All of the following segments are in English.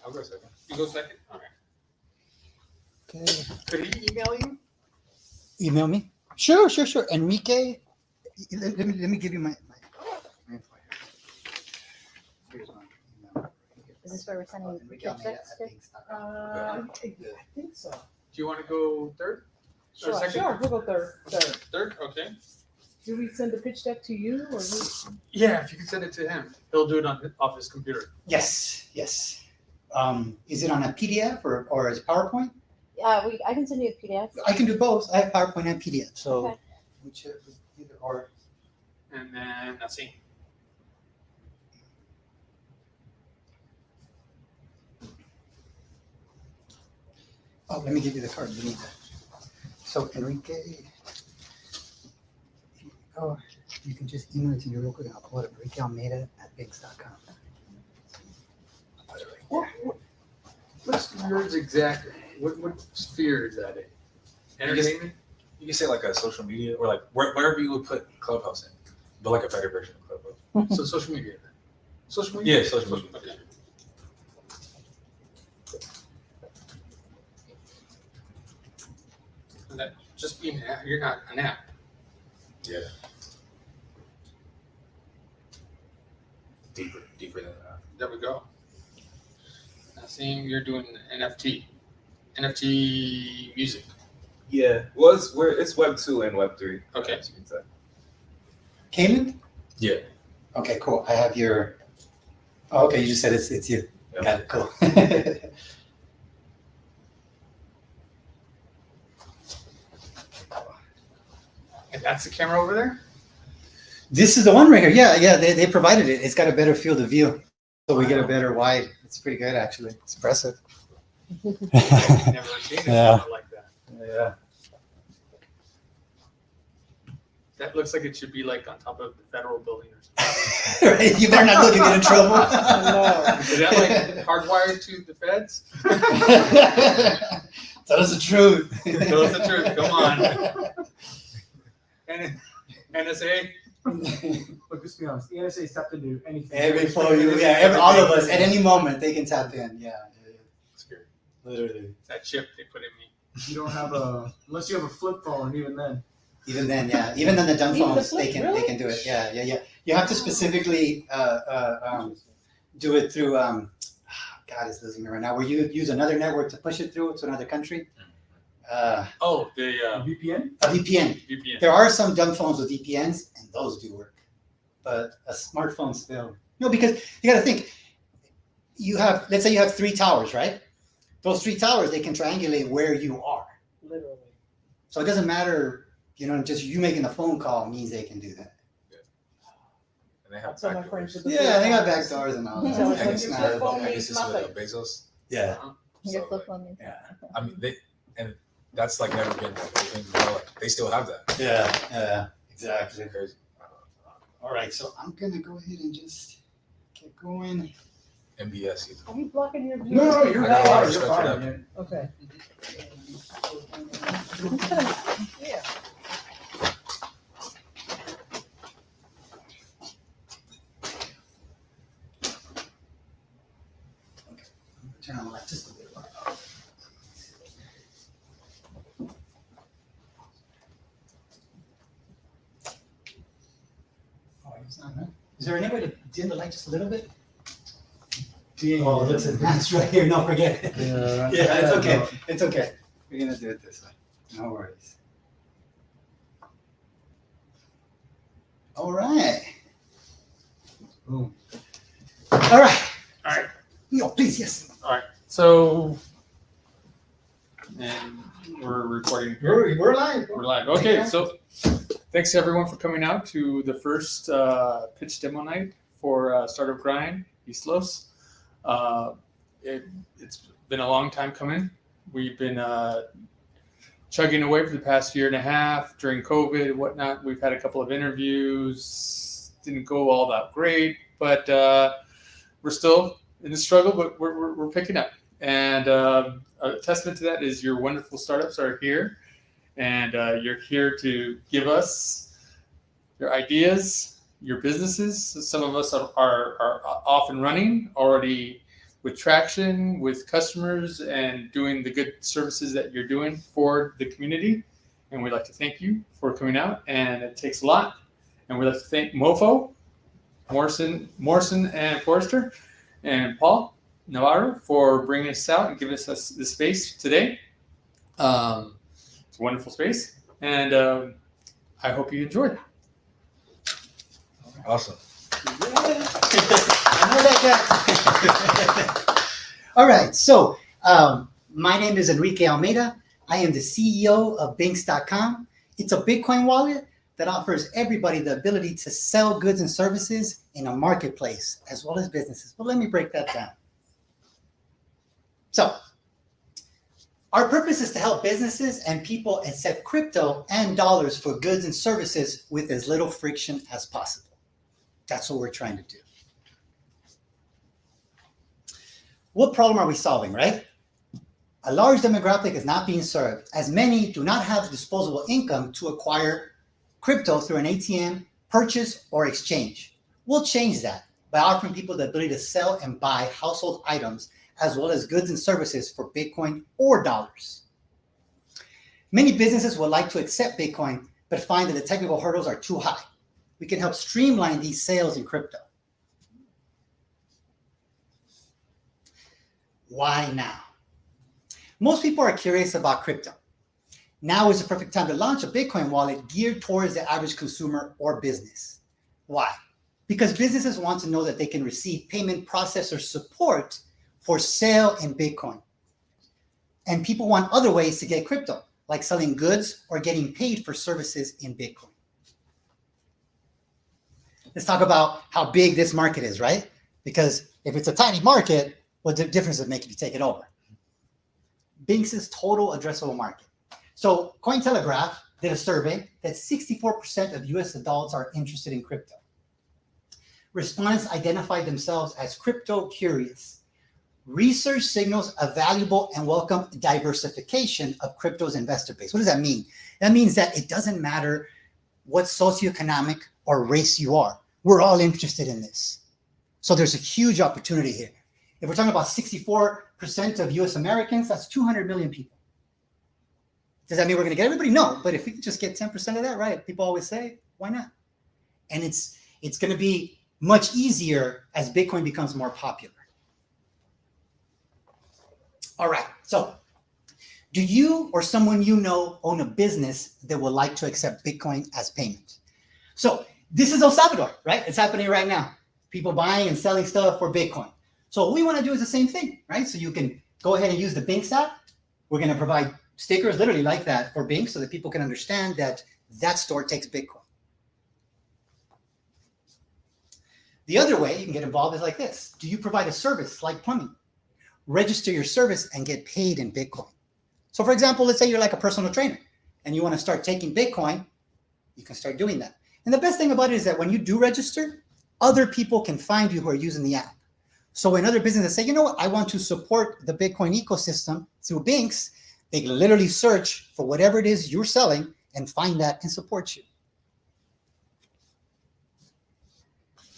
I'll go second. You go second? All right. Okay. Could he email you? Email me. Sure. Enrique. Let me give you my info here. Here's my email. Is this where we're sending Enrique pitch Almeida decks at to? Biggs.com. I think so. Do you want to go third? Or Sure, second? sure, we'll go third. Third? Okay. Do we send the pitch deck to you or you? Yeah, if you could send it to him, he'll do it off his computer. Yes. Is it on a PDF or as PowerPoint? I can send you a PDF. I can do both. I have PowerPoint and PDF. So Okay. whichever, either or. And then let's see. Oh, let me give you the card. You need that. So Enrique, oh, you can just email it to me real quick and I'll pull it up. Enrique Almeida at Biggs.com. I'll put it right there. What's yours exactly? What sphere is that in? Entertainment? You can say like a social media or like wherever you would put Clubhouse in, but like a better version of Clubhouse. So social media. Social media? Yeah, social media. Okay. And that just being an app, you're not an app. Yeah. Deeper than that. There we go. Now seeing you're doing NFT music. Yeah, well, it's Web 2 and Web 3. Okay. As you can say. Cayman? Yeah. Okay, cool. I have your. Oh, okay, you just said it's you. Yeah. Got it. Cool. And that's the camera over there? This is the one right here. Yeah. They provided it. It's got a better field of view, so we get a better wide. It's pretty good, actually. It's impressive. Never seen it Yeah. like that. Yeah. That looks like it should be like on top of the federal building or something. Right, you better not look and get in trouble. Is that like hardwired to the feds? Tell us the truth. Tell us the truth. Come on. And NSA. Look, let's be honest. The NSA stepped into anything. All of us at any moment they can tap in. Yeah. Scary. Literally. That chip they put in me. You don't have unless you have a flip phone. Even then, Even then, yeah. Even on the dumb Even the phones, flip, they really? can do it. Yeah. You have to specifically do it through. God is losing me right now. Where you use another network to push it through to another country. Oh, the VPN. A VPN. VPN. There are some dumb phones with VPNs, and those do work, but a smartphone still. No, because you got to think. Let's say you have 3 towers, right? Those 3 towers, they can triangulate where you are. Literally. So it doesn't matter, just you making a phone call means they can do that. And they have That's what my friends backdoors. with the Yeah, they got flip back phones. doors and all Yeah, that. like And when it's you not- flip phone, Pegasus it's nothing. with Bezos. Yeah, Your So, flip phone. yeah, I mean, that's like never been like, anything, like they still have that. yeah, exactly. Crazy. All right, so I'm gonna go ahead and just get going. MBS. Either. Are you blocking your view? No, you're I got a lot of fine. You're respect for fine. that. man. Okay. Yeah. Turn on the light just a bit. Oh, it's not, huh? Is there any way to dim the light just a little bit? Oh, it looks advanced right here. No, forget it. Yeah, Yeah, it's okay. It's okay. We're gonna do it this way. No worries. All right. Boom. All right. All right. No, please, yes. So, and we're recording. We're live. We're live. Okay, so thanks everyone for coming out to the first pitch demo night for Startup Grind East Los. It's been a long time coming. We've been chugging away for the past year and a half during COVID and whatnot. We've had a couple of interviews. Didn't go all that great, but we're still in the struggle, but we're picking up. And a testament to that is your wonderful startups are here. And you're here to give us your ideas, your businesses. Some of us are off and running, already with traction, with customers, and doing the good services that you're doing for the community. And we'd like to thank you for coming out. And it takes a lot. And we'd like to thank MoFo, Morrison and Forrester, and Paul Navarro for bringing us out and giving us this space today. It's a wonderful space. And I hope you enjoyed. Awesome. I know that guy. All right. So my name is Enrique Almeida. I am the CEO of Binks.com. It's a Bitcoin wallet that offers everybody the ability to sell goods and services in a marketplace as well as businesses. But let me break that down. So our purpose is to help businesses and people accept crypto and dollars for goods and services with as little friction as possible. That's what we're trying to do. What problem are we solving, right? A large demographic is not being served, as many do not have the disposable income to acquire crypto through an ATM, purchase, or exchange. We'll change that by offering people the ability to sell and buy household items as well as goods and services for Bitcoin or dollars. Many businesses would like to accept Bitcoin, but find that the technical hurdles are too high. We can help streamline these sales in crypto. Why now? Most people are curious about crypto. Now is the perfect time to launch a Bitcoin wallet geared towards the average consumer or business. Why? Because businesses want to know that they can receive payment processor support for sale in Bitcoin. And people want other ways to get crypto, like selling goods or getting paid for services in Bitcoin. Let's talk about how big this market is, right? Because if it's a tiny market, what difference does it make if you take it over? Binks' total addressable market. So Cointelegraph did a survey that 64% of US adults are interested in crypto. Respondents identified themselves as crypto curious. Research signals a valuable and welcome diversification of crypto's investor base. What does that mean? That means that it doesn't matter what socioeconomic or race you are. We're all interested in this. So there's a huge opportunity here. If we're talking about 64% of US Americans, that's 200 million people. Does that mean we're going to get everybody? No, but if we can just get 10% of that, right? People always say, why not? And it's going to be much easier as Bitcoin becomes more popular. All right, so do you or someone you know own a business that would like to accept Bitcoin as payment? So this is El Salvador, right? It's happening right now. People buying and selling stuff for Bitcoin. So what we want to do is the same thing, right? So you can go ahead and use the Binks app. We're going to provide stickers literally like that for Binks so that people can understand that that store takes Bitcoin. The other way you can get involved is like this. Do you provide a service like plumbing? Register your service and get paid in Bitcoin. So for example, let's say you're like a personal trainer and you want to start taking Bitcoin, you can start doing that. And the best thing about it is that when you do register, other people can find you who are using the app. So when other businesses say, you know what, I want to support the Bitcoin ecosystem through Binks, they can literally search for whatever it is you're selling and find that and support you.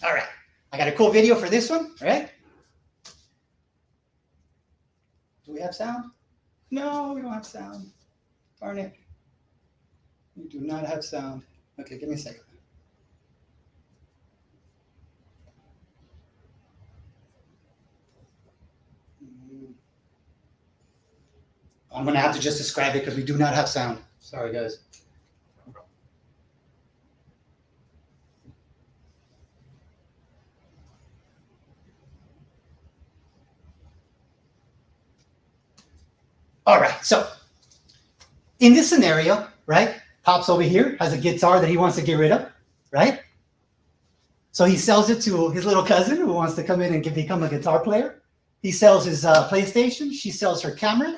All right, I got a cool video for this one, all right? Do we have sound? No, we don't have sound. Darn it. We do not have sound. Okay, give me a second. I'm going to have to just describe it because we do not have sound. Sorry, guys. All right, so in this scenario, right, Pops over here has a guitar that he wants to get rid of, right? So he sells it to his little cousin who wants to come in and become a guitar player. He sells his PlayStation. She sells her camera.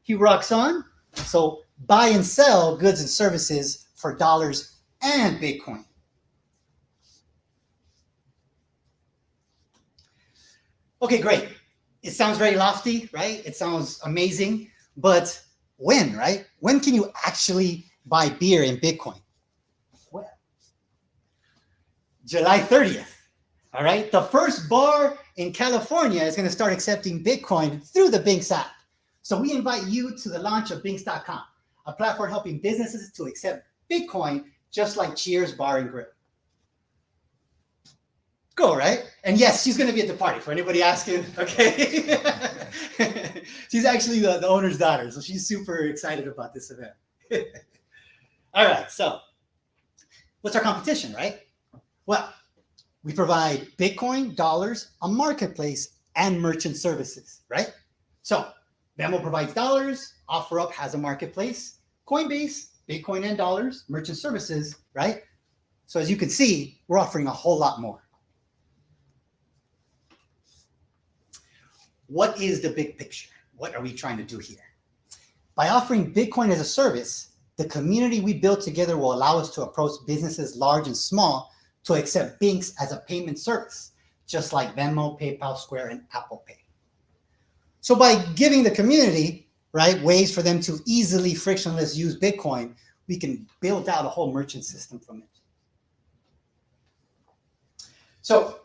He rocks on. So buy and sell goods and services for dollars and Bitcoin. Okay, great. It sounds very lofty, right? It sounds amazing. But when, right? When can you actually buy beer in Bitcoin? Well, July 30th. All right. The first bar in California is going to start accepting Bitcoin through the Binks app. So we invite you to the launch of Binks.com, a platform helping businesses to accept Bitcoin just like Cheers Bar and Grill. Cool, right? And yes, she's going to be at the party for anybody asking. Okay. She's actually the owner's daughter, so she's super excited about this event. All right. So what's our competition, right? Well, we provide Bitcoin, dollars, a marketplace, and merchant services, right? So Venmo provides dollars, OfferUp has a marketplace, Coinbase, Bitcoin and dollars, merchant services, right? So as you can see, we're offering a whole lot more. What is the big picture? What are we trying to do here? By offering Bitcoin as a service, the community we built together will allow us to approach businesses large and small to accept Binks as a payment service, just like Venmo, PayPal, Square, and Apple Pay. So by giving the community, right, ways for them to easily, frictionless use Bitcoin, we can build out a whole merchant system from it. So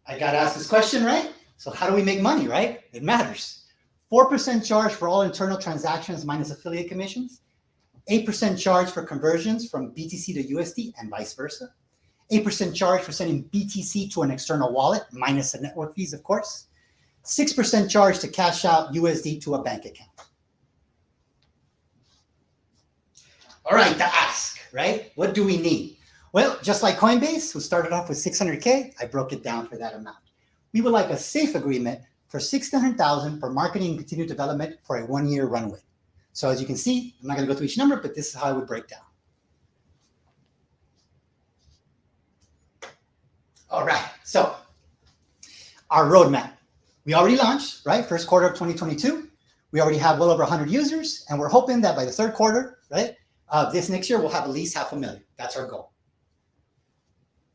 I got asked this question, right? So how do we make money, right? It matters. 4% charge for all internal transactions minus affiliate commissions. 8% charge for conversions from BTC to USD and vice versa. 8% charge for sending BTC to an external wallet minus the network fees, of course. 6% charge to cash out USD to a bank account. All right, to ask, right? What do we need? Well, just like Coinbase, who started off with 600K, I broke it down for that amount. We would like a safe agreement for $600,000 for marketing and continued development for a 1-year runway. So as you can see, I'm not going to go through each number, but this is how I would break down. All right, so our roadmap. We already launched, right? First quarter of 2022. We already have well over 100 users, and we're hoping that by the third quarter, right, this next year, we'll have at least 500,000. That's our goal.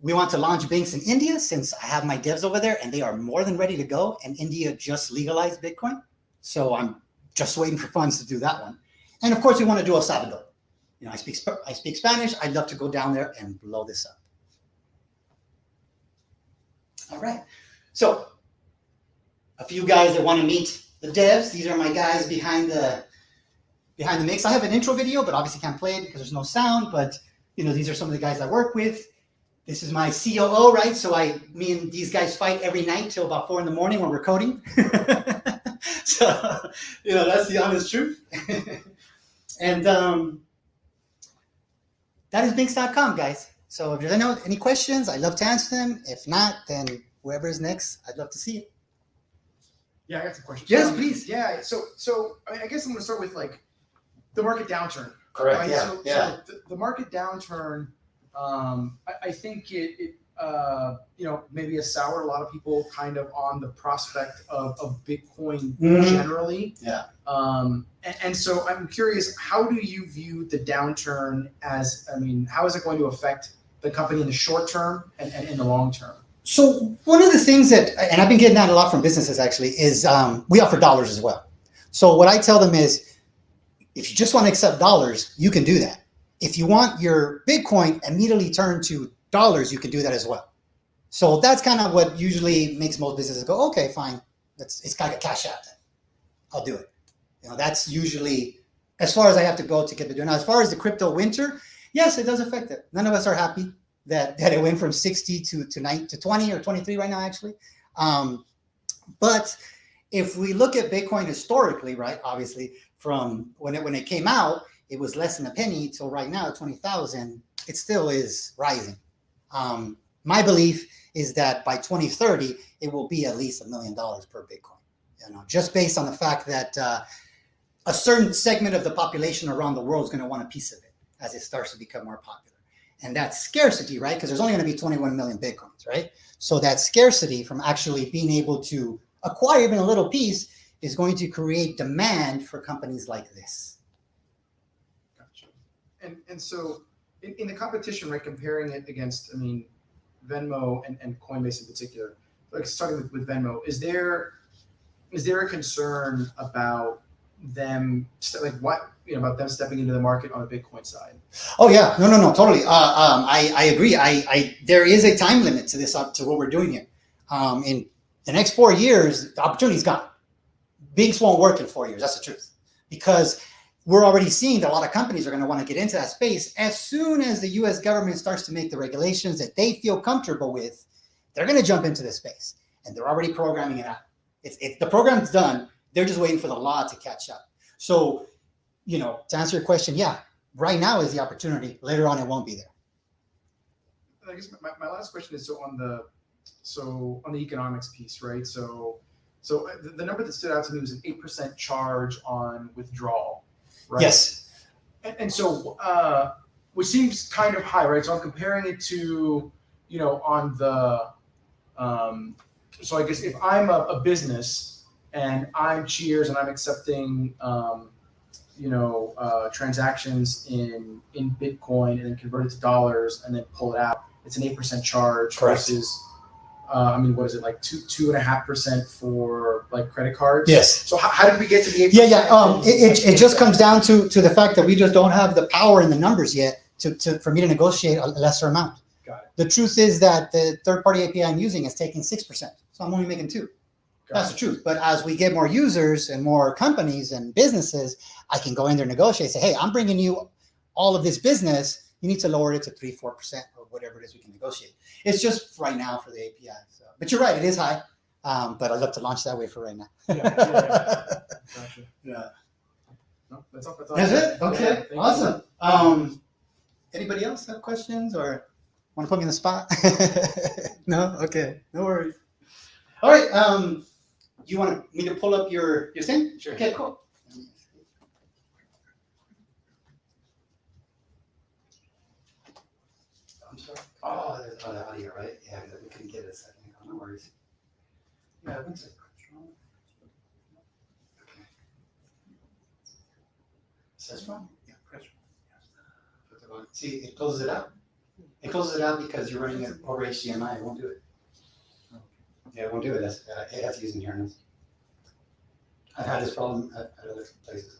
We want to launch Binks in India since I have my devs over there and they are more than ready to go. And India just legalized Bitcoin. So I'm just waiting for funds to do that one. And of course, we want to do El Salvador. You know, I speak Spanish. I'd love to go down there and blow this up. All right. So a few guys that want to meet the devs. These are my guys behind the mix. I have an intro video, but obviously can't play it because there's no sound. But you know, these are some of the guys I work with. This is my COO, right? So me and these guys fight every night till about 4 a.m. when we're coding. So, you know, that's the honest truth. And that is Binks.com, guys. So if there's any questions, I'd love to answer them. If not, then whoever is next, I'd love to see it. Yeah, I got some questions. Yes, please. Yeah, so I mean, I guess I'm going to start with like the market downturn. Correct. Right? Yeah. So the market downturn, I think it you know, maybe has soured a lot of people kind of on the prospect of Bitcoin generally. Yeah. And so I'm curious, how do you view the downturn as, I mean, how is it going to affect the company in the short term and in the long term? So one of the things that, and I've been getting that a lot from businesses actually, is we offer dollars as well. So what I tell them is, if you just want to accept dollars, you can do that. If you want your Bitcoin immediately turned to dollars, you can do that as well. So that's kind of what usually makes most businesses go, okay, fine. It's kind of cash out then. I'll do it. You know, that's usually as far as I have to go to get to do it. Now, as far as the crypto winter, yes, it does affect it. None of us are happy that it went from 60 to 20 or 23 right now, actually. But if we look at Bitcoin historically, right, obviously from when it came out, it was less than a penny till right now, 20,000. It still is rising. My belief is that by 2030, it will be at least $1 million per Bitcoin. You know, just based on the fact that a certain segment of the population around the world is going to want a piece of it as it starts to become more popular. And that's scarcity, right? Because there's only going to be 21 million Bitcoins, right? So that scarcity from actually being able to acquire even a little piece is going to create demand for companies like this. Gotcha. And so in the competition, right, comparing it against, I mean, Venmo and Coinbase in particular, like starting with Venmo, is there a concern about them like what about them stepping into the market on the Bitcoin side? Oh yeah, no, totally. I agree. I there is a time limit to this to what we're doing here. In the next 4 years, the opportunity's gone. Binks won't work in 4 years. That's the truth, because we're already seeing that a lot of companies are going to want to get into that space as soon as the U.S. government starts to make the regulations that they feel comfortable with. They're going to jump into this space, and they're already programming it out. It's the program's done. They're just waiting for the law to catch up. So, to answer your question, yeah, right now is the opportunity. Later on, it won't be there. I guess my last question is on the economics piece, right? So the number that stood out to me was an 8% charge on withdrawal, right? Yes. And so, which seems kind of high, right? So I'm comparing it to, on the, so I guess if I'm a business and I'm Cheers and I'm accepting, transactions in Bitcoin and then convert it to dollars and then pull it out, it's an 8% charge. Correct. Versus, what is it, like 2.5% for like credit cards? Yes. So how did we get to the 8%? Yeah. It just comes down to the fact that we just don't have the power in the numbers yet for me to negotiate a lesser amount. Got it. The truth is that the third-party API I'm using is taking 6%, so I'm only making 2%. That's the truth. But as we get more users and more companies and businesses, I can go in there and negotiate. Say, hey, I'm bringing you all of this business. You need to lower it to 3-4% or whatever it is we can negotiate. It's just right now for the API. So, but you're right, it is high. But I'd love to launch that way for right now. Yeah. Gotcha. Yeah. No, that's all. That's it. Okay. Yeah, thank you. Awesome. Anybody else have questions or want to put me in the spot? No. Okay. No worries. All right. You want me to pull up your thing? Sure. Okay. Cool. I'm sorry. Oh, there's the audio, right? Yeah, we couldn't get it a second ago. No worries. Yeah, one second. Okay. Says wrong? Yeah, press wrong. See, it closes it out. It closes it out because you're running it over HDMI. It won't do it. Yeah, it won't do it. It has to use inheritance. I've had this problem at other places.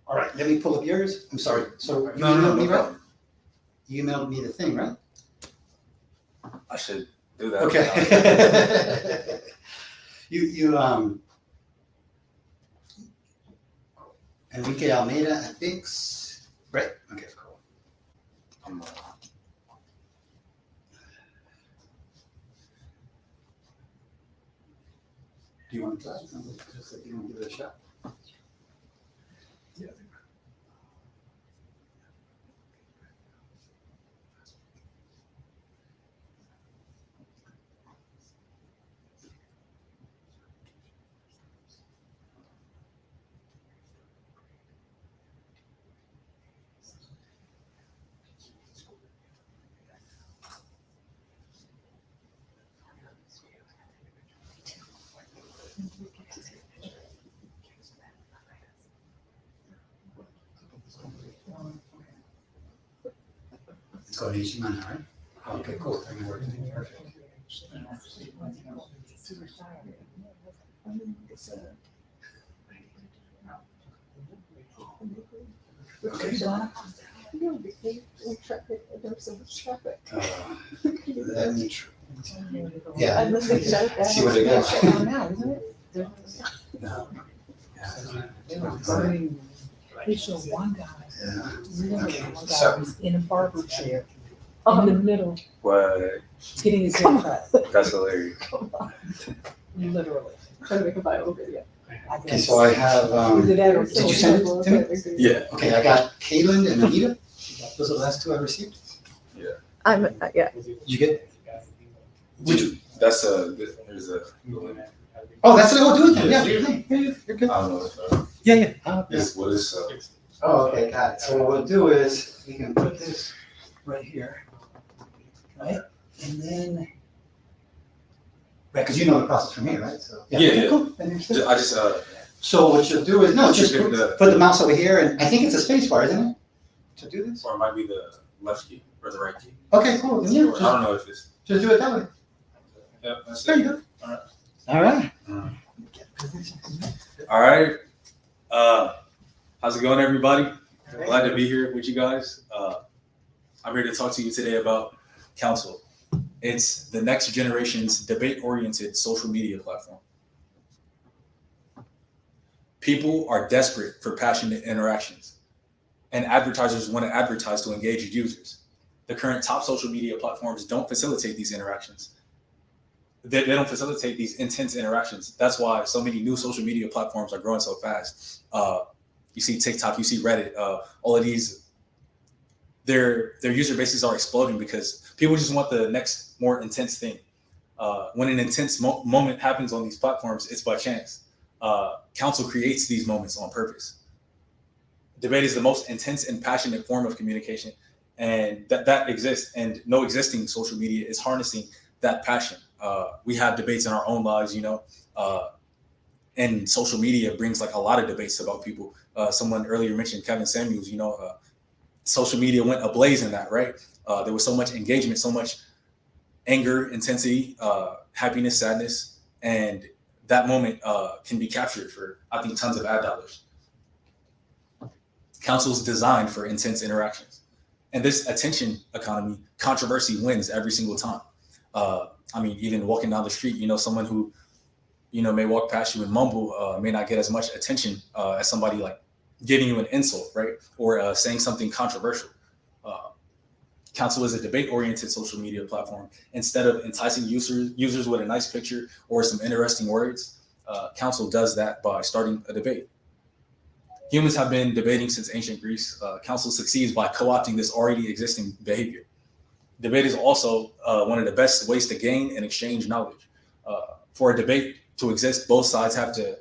All right, let me pull up yours. I'm sorry. So you emailed me, right? You emailed me the thing, right? I should do that. Okay. you Enrique Almeida, I think. Right. Okay, cool. Do you want to try? Just like you want to give it a shot. Yeah. It's called HDMI now, right? Okay, cool. Perfect. Okay. Let me try. Yeah. See what it goes. No. They show one guy, Yeah. literally Okay, one guy so- was in a barber chair in the middle, What? getting his hair cut, That's hilarious. literally. Trying to make a viral video. Okay, so I have, Did you send it to me? Yeah. okay, I got Kaylin and Anita. Those are the last two I received. Yeah. Did you get? That's there's a. Oh, that's what I'll do it then. Yeah, you're good. I don't know if Yeah. it's what is Oh, okay, got it. So what we'll do is we can put this right here, right? And then, right, because you know the process from here, right? So Yeah, okay, yeah. cool. Then you're set. I just So what you'll do is just Just put, hit the- put the mouse over here, and I think it's a space bar, isn't it? To do this. or it might be the left key or the right key. Okay, cool. Then yeah, Or I don't know if it's. just do it that way. Yeah, that's There it. you go. All right. All right. All right. All right. How's it going, everybody? Glad to be here with you guys. I'm here to talk to you today about Council. It's the next generation's debate-oriented social media platform. People are desperate for passionate interactions, and advertisers want to advertise to engage users. The current top social media platforms don't facilitate these interactions. They don't facilitate these intense interactions. That's why so many new social media platforms are growing so fast. You see TikTok, you see Reddit, all of these, their user bases are exploding because people just want the next more intense thing. When an intense moment happens on these platforms, it's by chance. Council creates these moments on purpose. Debate is the most intense and passionate form of communication, and that exists, and no existing social media is harnessing that passion. We have debates in our own lives, and social media brings like a lot of debates about people. Someone earlier mentioned Kevin Samuels, social media went ablaze in that, right? There was so much engagement, so much anger, intensity, happiness, sadness, and that moment can be captured for, I think, tons of ad dollars. Council's designed for intense interactions. And this attention economy, controversy wins every single time. Even walking down the street, someone who, may walk past you and mumble may not get as much attention as somebody like giving you an insult, right? Or saying something controversial. Council is a debate-oriented social media platform. Instead of enticing users with a nice picture or some interesting words, Council does that by starting a debate. Humans have been debating since ancient Greece. Council succeeds by co-opting this already existing behavior. Debate is also one of the best ways to gain and exchange knowledge. For a debate to exist, both sides have to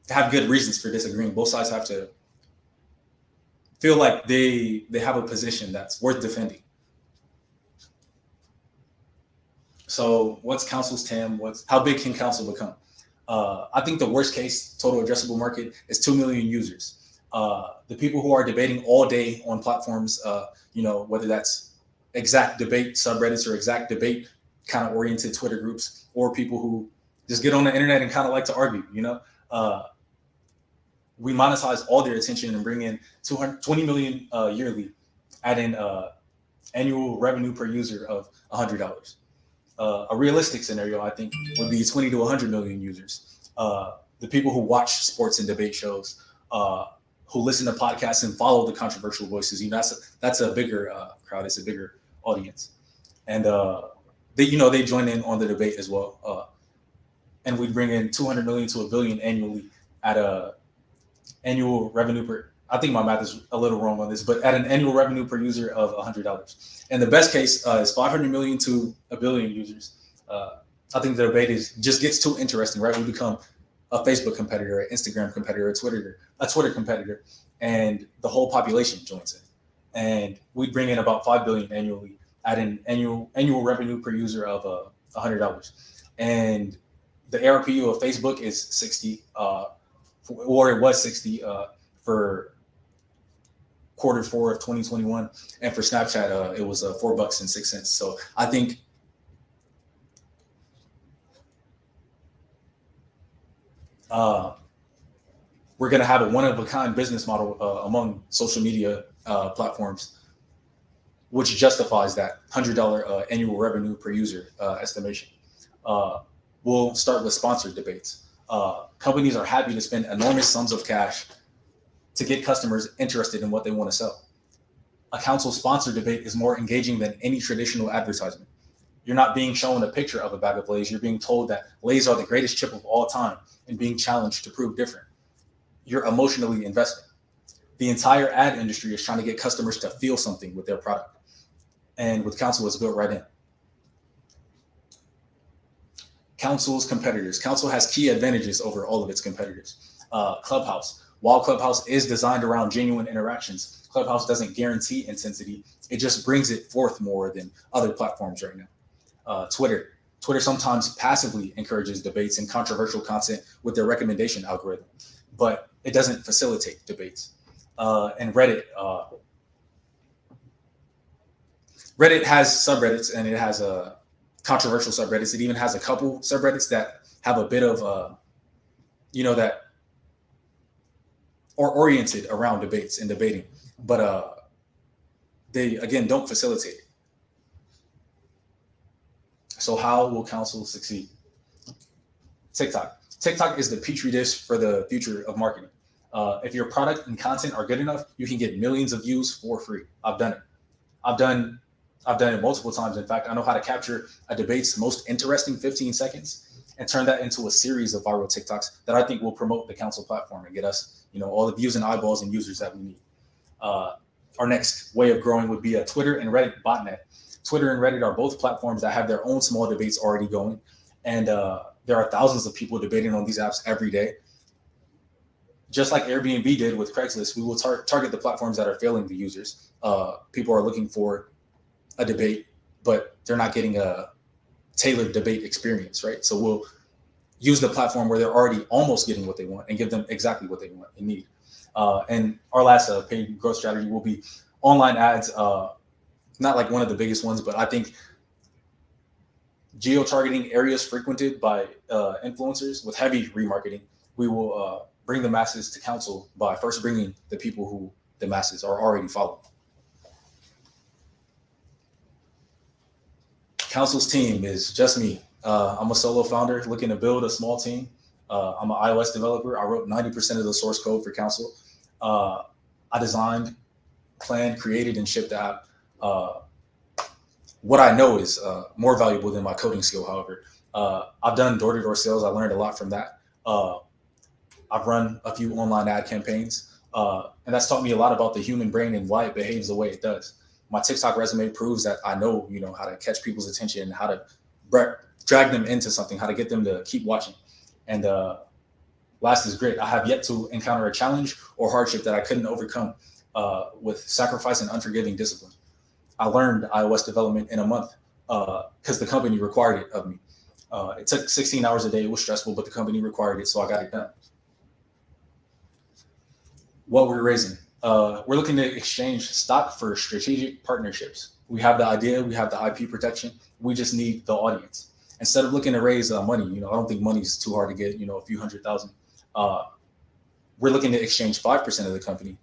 have good reasons for disagreeing. Both sides have to feel like they have a position that's worth defending. So what's Council's TAM? How big can Council become? I think the worst case total addressable market is 2 million users. The people who are debating all day on platforms, whether that's exact debate subreddits or exact debate kind of oriented Twitter groups, or people who just get on the internet and kind of like to argue, we monetize all their attention and bring in 20 million yearly at an annual revenue per user of $100. A realistic scenario, I think, would be 20 to 100 million users. The people who watch sports and debate shows, who listen to podcasts and follow the controversial voices, that's a bigger crowd. It's a bigger audience, and they join in on the debate as well. And we bring in 200 million to $1 billion annually at a annual revenue per. I think my math is a little wrong on this, but at an annual revenue per user of $100. And the best case is 500 million to $1 billion users. I think the debate just gets too interesting, right? We become a Facebook competitor, an Instagram competitor, a Twitter competitor, and the whole population joins in. And we bring in about 5 billion annually at an annual revenue per user of $100. And the ARPU of Facebook is 60, or it was 60 for Q4 of 2021, and for Snapchat, it was $4.06. So I think we're going to have a one-of-a-kind business model among social media platforms, which justifies that $100 annual revenue per user estimation. We'll start with sponsored debates. Companies are happy to spend enormous sums of cash to get customers interested in what they want to sell. A Council-sponsored debate is more engaging than any traditional advertisement. You're not being shown a picture of a bag of Lay's. You're being told that Lay's are the greatest chip of all time and being challenged to prove different. You're emotionally invested. The entire ad industry is trying to get customers to feel something with their product. And with Council, it's built right in. Council's competitors. Council has key advantages over all of its competitors. Clubhouse. While Clubhouse is designed around genuine interactions, Clubhouse doesn't guarantee intensity. It just brings it forth more than other platforms right now. Twitter. Twitter sometimes passively encourages debates and controversial content with their recommendation algorithm, but it doesn't facilitate debates. And Reddit. Reddit has subreddits, and it has controversial subreddits. It even has a couple subreddits that have a bit of, that or oriented around debates and debating, but they again don't facilitate it. So how will council succeed? TikTok. TikTok is the petri dish for the future of marketing. If your product and content are good enough, you can get millions of views for free. I've done it. I've done it multiple times. In fact, I know how to capture a debate's most interesting 15 seconds and turn that into a series of viral TikToks that I think will promote the council platform and get us, all the views and eyeballs and users that we need. Our next way of growing would be a Twitter and Reddit botnet. Twitter and Reddit are both platforms that have their own small debates already going, and there are thousands of people debating on these apps every day. Just like Airbnb did with Craigslist, we will target the platforms that are failing the users. People are looking for a debate, but they're not getting a tailored debate experience, right? So we'll use the platform where they're already almost getting what they want and give them exactly what they want and need. And our last paid growth strategy will be online ads. Not like one of the biggest ones, but I think geo-targeting areas frequented by influencers with heavy remarketing. We will bring the masses to council by first bringing the people who the masses are already following. Council's team is just me. I'm a solo founder looking to build a small team. I'm an iOS developer. I wrote 90% of the source code for council. I designed, planned, created, and shipped the app. What I know is more valuable than my coding skill, however. I've done door-to-door sales. I learned a lot from that. I've run a few online ad campaigns, and that's taught me a lot about the human brain and why it behaves the way it does. My TikTok resume proves that I know, how to catch people's attention, how to drag them into something, how to get them to keep watching. And last is grit. I have yet to encounter a challenge or hardship that I couldn't overcome with sacrifice and unforgiving discipline. I learned iOS development in a month because the company required it of me. It took 16 hours a day. It was stressful, but the company required it, so I got it done. What we're raising. We're looking to exchange stock for strategic partnerships. We have the idea, we have the IP protection. We just need the audience. Instead of looking to raise money, I don't think money's too hard to get, a few $100,000. We're looking to exchange 5% of the company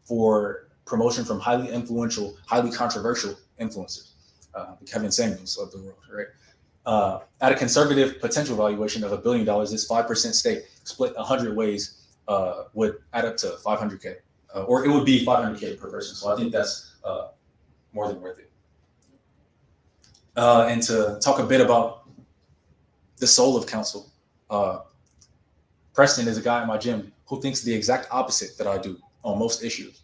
for promotion from highly influential, highly controversial influencers, the Kevin Samuels of the world, right? At a conservative potential valuation of $1 billion, this 5% stake split 100 ways would add up to $500K, or it would be $500K per person. So I think that's more than worth it. And to talk a bit about the soul of council, Preston is a guy in my gym who thinks the exact opposite that I do on most issues.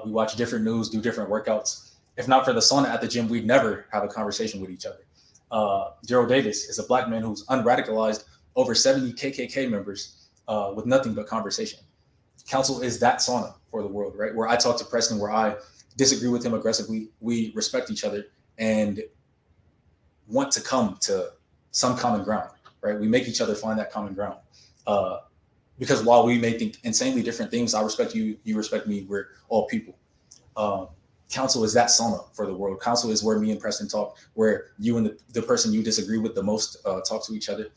We watch different news, do different workouts. If not for the sauna at the gym, we'd never have a conversation with each other. Gerald Davis is a black man who's unradicalized over 70 KKK members with nothing but conversation. Council is that sauna for the world, right? Where I talk to Preston, where I disagree with him aggressively. We respect each other and want to come to some common ground, right? We make each other find that common ground. Because while we may think insanely different things, I respect you, you respect me, we're all people. Council is that sauna for the world. Council is where me and Preston talk, where you and the person you disagree with the most talk to each other.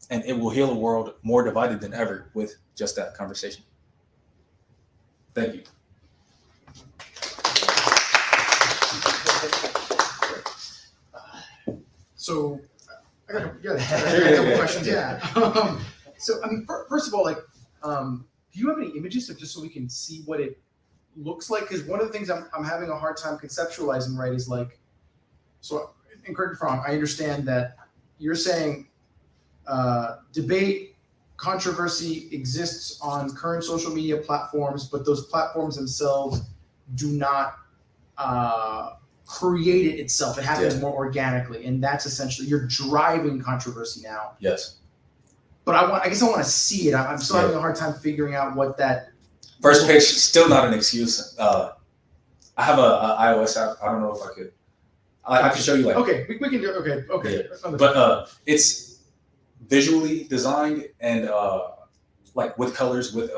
And it will heal a world more divided than ever with just that conversation. Thank you. So I got a couple questions. Yeah. So I mean, first of all, do you have any images just so we can see what it looks like? Because one of the things I'm having a hard time conceptualizing, right, is so. And correct me if I'm wrong. I understand that you're saying debate controversy exists on current social media platforms, but those platforms themselves do not create it itself. It happens more organically, and that's essentially you're driving controversy now. Yes. But I guess I want to see it. I'm still having a hard time figuring out what that. First page, still not an excuse. I have a iOS app. I don't know if I could. I can show you Okay, we can do it. Okay. Yeah. But it's visually designed and with colors, with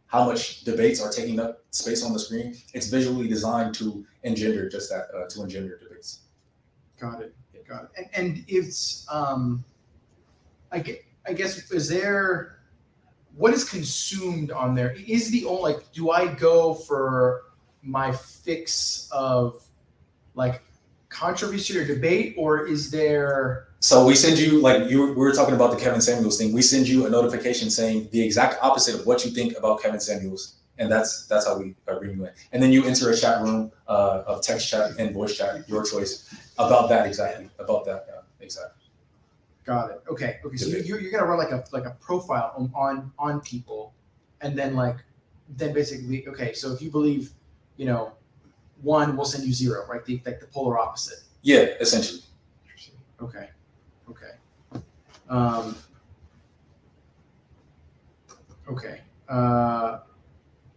how much debates are taking up space on the screen. It's visually designed to engender just that, to engender debates. Got it. And it's I guess is there what is consumed on there? Is the only, like, do I go for my fix of like controversy or debate, or is there? So we send you, like we were talking about the Kevin Samuels thing. We send you a notification saying the exact opposite of what you think about Kevin Samuels, and that's how we bring you in. And then you enter a chat room of text chat and voice chat, your choice, about that exactly. Got it. Okay. So Debate. you're gonna run like a profile on people, and then basically, okay. So if you believe, 1, we'll send you 0, right? The polar opposite. Yeah, essentially. Okay. Okay.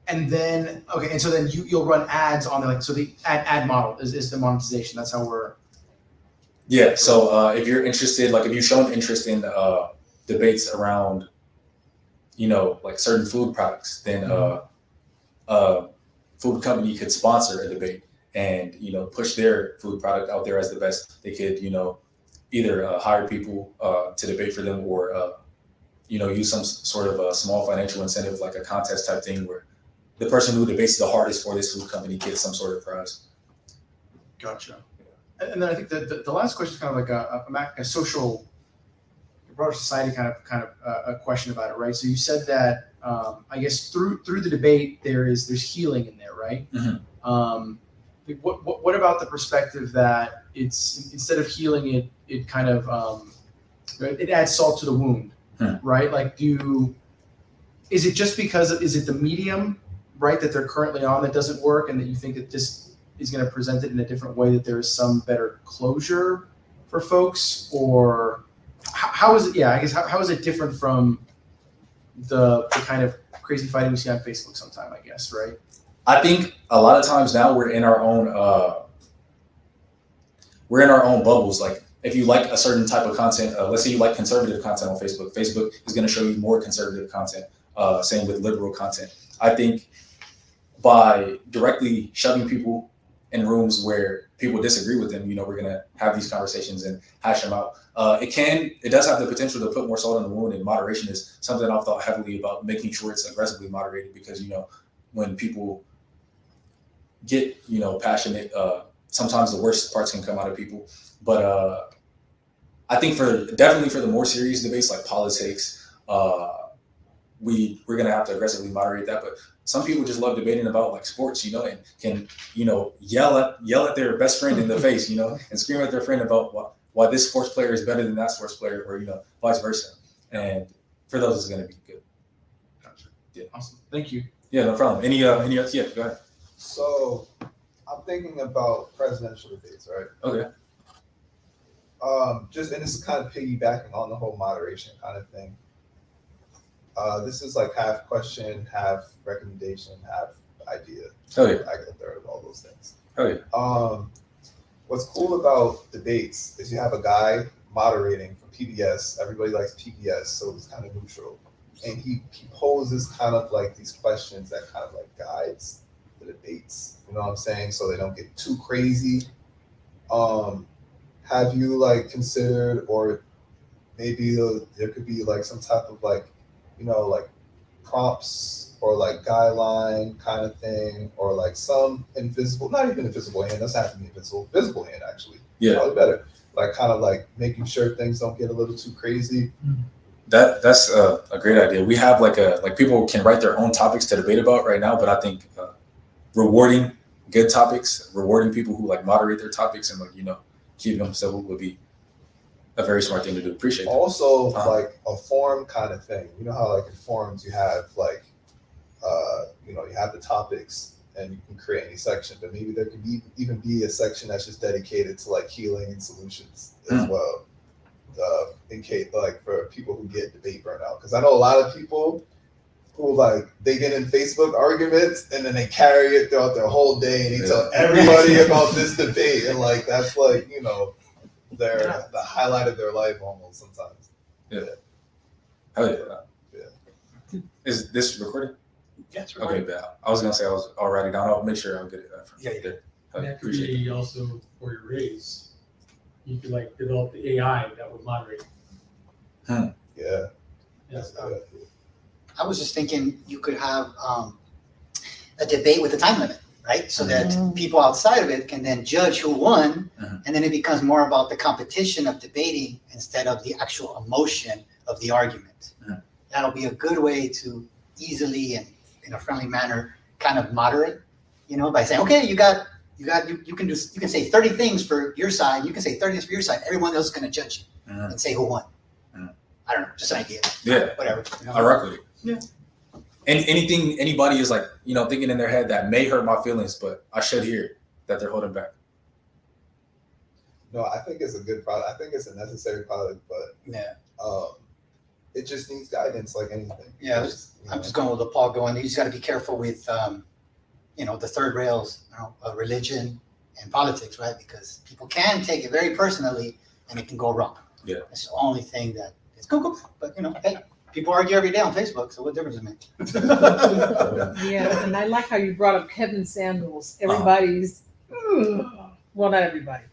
And then and so then you'll run ads on there, like, so the ad model is the monetization. That's how we're. Yeah. So if you're interested, like if you've shown interest in debates around, like certain food products, then food company could sponsor a debate and push their food product out there as the best. They could either hire people to debate for them, or use some sort of a small financial incentive, like a contest type thing, where the person who debates the hardest for this food company gets some sort of prize. Gotcha. And then I think the last question is kind of like a social, broader society kind of a question about it, right? So you said that I guess through the debate there's healing in there, right? Mm-hmm. What about the perspective that it's, instead of healing it kind of it adds salt to the wound, right? Like, is it just because is it the medium, right, that they're currently on that doesn't work, and that you think that this is going to present it in a different way, that there is some better closure for folks? Or how is it? Yeah, I guess how is it different from the kind of crazy fighting we see on Facebook sometime, I guess, right? I think a lot of times now we're in our own bubbles. Like, if you like a certain type of content, let's say you like conservative content on Facebook, Facebook is going to show you more conservative content. Same with liberal content. I think by directly shoving people in rooms where people disagree with them, we're going to have these conversations and hash them out. It does have the potential to put more salt in the wound, and moderation is something I've thought heavily about, making sure it's aggressively moderated, because, when people get, passionate, sometimes the worst parts can come out of people. But I think definitely for the more serious debates like politics, we're going to have to aggressively moderate that. But some people just love debating about like sports, and can, yell at their best friend in the face, and scream at their friend about why this sports player is better than that sports player, or, vice versa. And for those, it's going to be good. Gotcha. Yeah. Awesome. Thank you. Yeah, no problem. Any other? Yeah, go ahead. So I'm thinking about presidential debates, right? Okay. And this is kind of piggybacking on the whole moderation kind of thing. This is like half question, half recommendation, half idea. Oh yeah. I get a third of all those things. Oh yeah. What's cool about debates is you have a guy moderating from PBS. Everybody likes PBS, so it's kind of neutral. And he poses kind of like these questions that kind of like guides the debates. You know what I'm saying? So they don't get too crazy. Have you like considered, or maybe there could be like some type of like, like prompts or like guideline kind of thing, or like some invisible, not even invisible hand, doesn't have to be invisible, visible hand actually. Yeah. Probably better. Like kind of like making sure things don't get a little too crazy. That's a great idea. We have like people can write their own topics to debate about right now, but I think rewarding good topics, rewarding people who like moderate their topics and like, keep them civil would be a very smart thing to do. Appreciate it. Also, like a forum kind of thing. You know how like in forums you have like, you have the topics and you can create any section, but maybe there could even be a section that's just dedicated to like healing and solutions as well. In case like for people who get debate burnout, because I know a lot of people who like they get in Facebook arguments and then they carry it throughout their whole day and they tell everybody about this debate, and like that's like the highlight of their life almost sometimes. Yeah. Hell yeah. Is this recorded? Yes. Okay, bad. I was gonna say I was all writing down. I'll make sure I'll get it. Yeah. And that could Appreciate it. be also for your raise. You could like develop the AI that would moderate. Yeah. Yes. I was just thinking you could have a debate with a time limit, right? So that people outside of it can then judge who won, and then it becomes more about the competition of debating instead of the actual emotion of the argument. That'll be a good way to easily and in a friendly manner kind of moderate, by saying, okay, you can say 30 things for your side, you can say 30 things for your side, everyone else is going to judge you and say who won. I don't know, just an idea. Yeah. Whatever. I rock with it. Yeah. And anything anybody is like, thinking in their head that may hurt my feelings, but I should hear that they're holding back. No, I think it's a good product. I think it's a necessary product, but Yeah. It just needs guidance like anything. Yeah, I'm just going with the Paul going. You just got to be careful with, the third rails, of religion and politics, right? Because people can take it very personally, and it can go wrong. Yeah, it's the only thing that it's cool. But hey, people argue every day on Facebook, so what difference does it make? Yeah, and I like how you brought up Kevin Samuels. Everybody's, well, not everybody.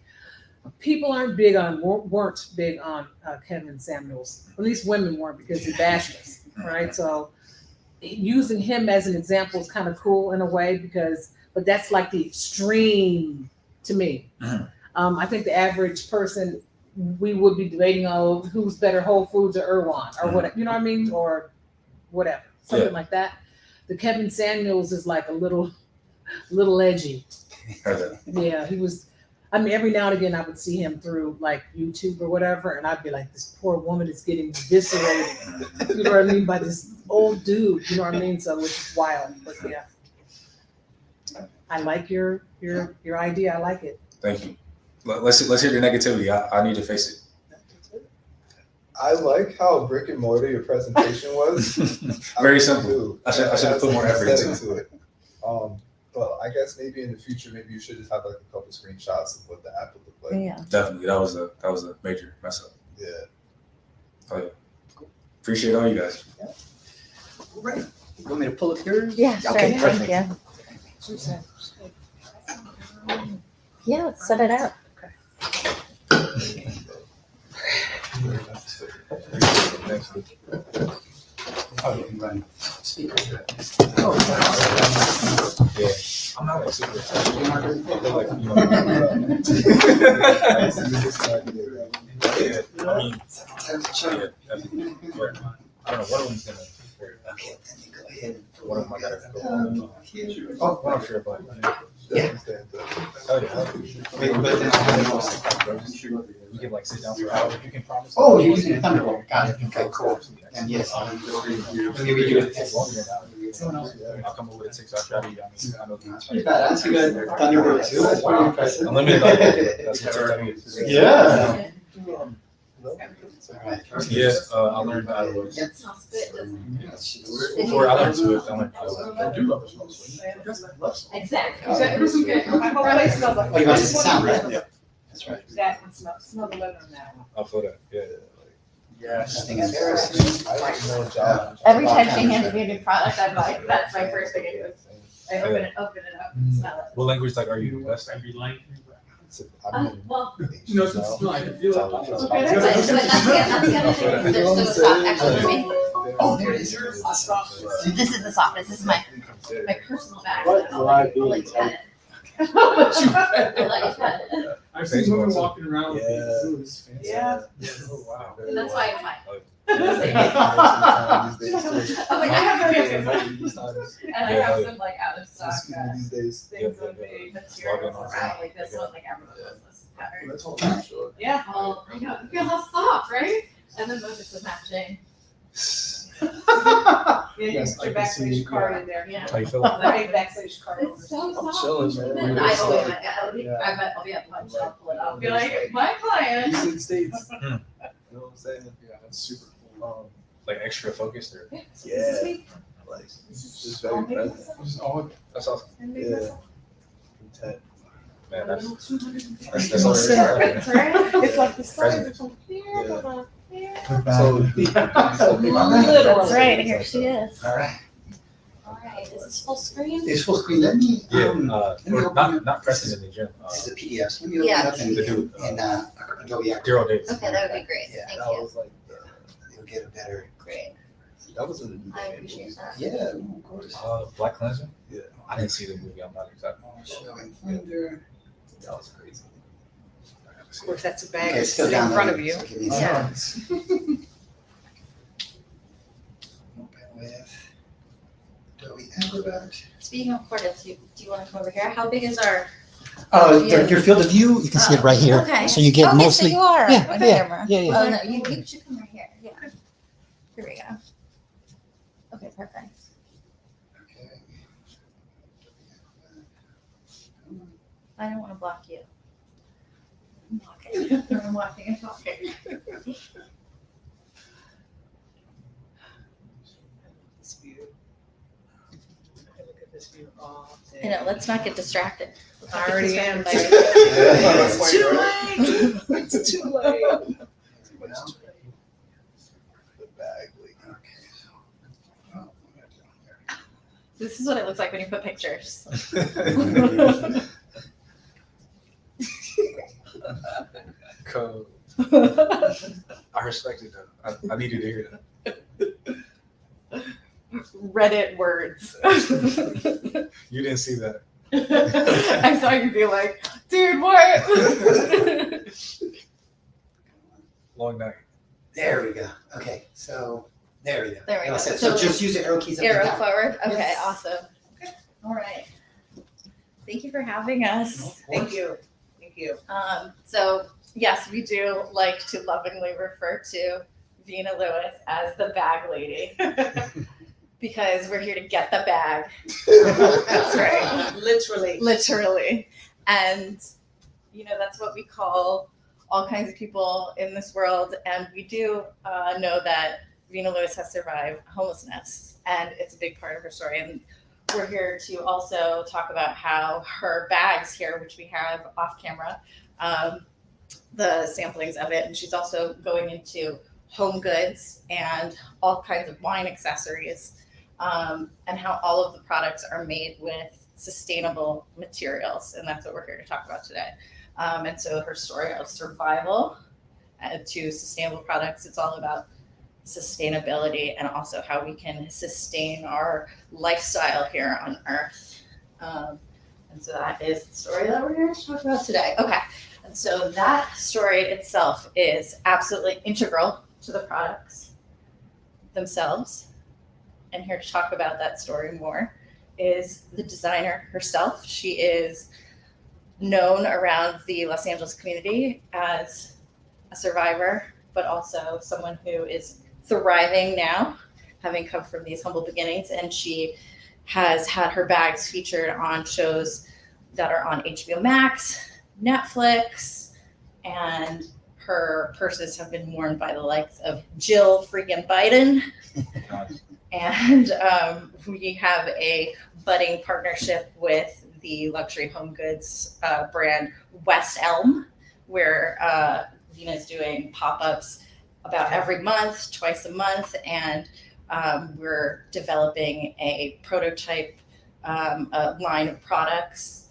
People weren't big on Kevin Samuels. At least women weren't, because he bashed us, right? So using him as an example is kind of cool in a way, but that's like the extreme to me. I think the average person, we would be debating who's better, Whole Foods or Erewhon or whatever, you know what I mean, or whatever, something like that. The Kevin Samuels is like a little edgy. Yeah, he was. I mean, every now and again, I would see him through like YouTube or whatever, and I'd be like, this poor woman is getting eviscerated. You know what I mean? By this old dude. You know what I mean? So, which is wild. But yeah, I like your idea. I like it. Thank you. Let's hear your negativity. I need to face it. I like how brick and mortar your presentation was. Very simple. I should have put more effort into it. But I guess maybe in the future, maybe you should just have like a couple screenshots of what the app would look like. Yeah. Definitely, that was a major mess up. Yeah. Oh yeah. Appreciate all you guys. Yeah. All right. You want me to pull up yours? Yeah, sure. Okay, perfect. Yeah. Yeah, let's set it up. Oh, you can run speakers. Yeah. I'm not like super excited. I feel like, I don't know, one of them's gonna. Okay, let me go ahead. One of them I gotta go. Oh, one I'm sure about. Yeah. Oh, yeah. Wait, but then You can like sit down for hours. You can promise. oh, you're using a Thunderbolt. Got it. Okay, cool. And yes, let me read you It's longer than that. I'll come up with a 6-hour strategy. I know pretty badass. You got Thunderbolt too. That's pretty impressive. Unlimited. That's what TikTok is. Yeah. All right. Yeah, I learned how to. Yep. Before I learned Swift, I learned. I do love a small swing. Exactly. My whole place smells like. Oh, you want this to sound right? Yeah. That's right. That one smell the leather on that one. I'll feel that. Yeah. Yes. I think it's embarrassing. I like no job. Every time she hands me a new product, I'm like, that's my first thing I do. I open it up and smell it. What language like are you best at? Every line. Well, No, it's no, I can feel it. okay, that's the other thing. They're so soft, actually, for me. Oh, there it is. Awesome. This is the softest. This is my personal bag. What? I'll let you pet it. I'll let you pet it. I've seen women walking around with Yeah. these. Fancy. Yeah. Oh wow. And that's why it's mine. I'm I'm like, I have and I have some like out of stock these days. things on the materials around like this one, like everyone knows this pattern. Let's hold on, sure. Yeah, well, I know, you feel how soft, right? And then both is matching. Yeah, you Yes, put your I can see, backstage card in there. Yeah. How you feel? The big backstage card. It's so I'm soft. chilling, man. And I always, I'll be at lunch, I'll pull it up, be like, my client. Houston States. You know what I'm saying? Yeah, that's super cool. Like extra focused or? Yeah. Like, just very present. Just all That's awesome. Yeah. Content. Man, that's Well all said. right. That's right. It's like the Present. stars. So, That's right. Here she is. All right. Alright, is this full screen? It's full screen. Let me. Yeah, let me or open not pressing in the gym. This is a PDF. Let me open it up in Adobe Acrobat. Daryl Davis. Okay, that would be great, Yeah, thank that you. was like You'll get a better. Great. That was in the new I Day appreciate movies. that. Yeah, of course. Black Klansman? Yeah. I didn't see the movie. I'm not exactly. Under. That was crazy. Of course, that's a bag Okay, that's still sitting in front of downloading, you. so give me a Yeah. second. Open with Adobe Acrobat. Speaking of portraits, do you want to come over here? How big is our? Your field of view, you can see it right here. Okay. So you get Okay, mostly. So you are. Yeah, Okay. yeah, yeah, yeah. Oh no, you should come right here. Yeah. Here we go. Okay, perfect. Okay. I don't want to block you. I'm blocking. I'm walking and talking. This view. I look at this view all day. I know. Let's not get distracted. Let's not I get already am. distracted by everything. It's too late. It's too late. The bag leak. Okay, so. Oh, what am I doing here? This is what it looks like when you put pictures. Code. I respect it though. I needed to hear that. Reddit words. You didn't see that. I saw you be like, dude, what? Long night. There we go. Okay, so there we go. There we All go. set. So So just use the arrow keys up and Arrow down. forward. Okay, Yes. awesome. All right. Thank you for having us. Thank you. Thank you. So yes, we do like to lovingly refer to Vina Lewis as the bag lady because we're here to get the bag. That's right. Literally. Literally. And, you know, that's what we call all kinds of people in this world. And we do know that Vina Lewis has survived homelessness, and it's a big part of her story. And we're here to also talk about how her bags here, which we have off camera, the samplings of it. And she's also going into home goods and all kinds of wine accessories, and how all of the products are made with sustainable materials. And that's what we're here to talk about today. And so her story of survival to sustainable products, it's all about sustainability and also how we can sustain our lifestyle here on Earth. And so that is the story that we're here to talk about today. Okay. And so that story itself is absolutely integral to the products themselves. And here to talk about that story more is the designer herself. She is known around the Los Angeles community as a survivor, but also someone who is thriving now, having come from these humble beginnings. And she has had her bags featured on shows that are on HBO Max, Netflix, and her purses have been worn by the likes of Jill freaking Biden. And we have a budding partnership with the luxury home goods brand West Elm, where Vina is doing pop-ups about every month, twice a month, and we're developing a prototype line of products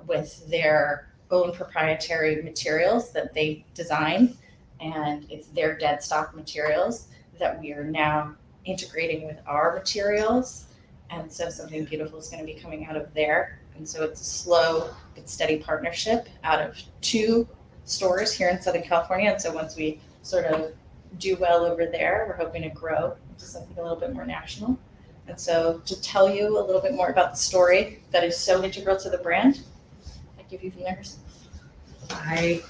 with their own proprietary materials that they design, and it's their dead stock materials that we are now integrating with our materials. And so something beautiful is going to be coming out of there. And so it's a slow but steady partnership out of 2 stores here in Southern California. And so once we sort of do well over there, we're hoping to grow to something a little bit more national. And so to tell you a little bit more about the story that is so integral to the brand, I give you Vina herself. Hi.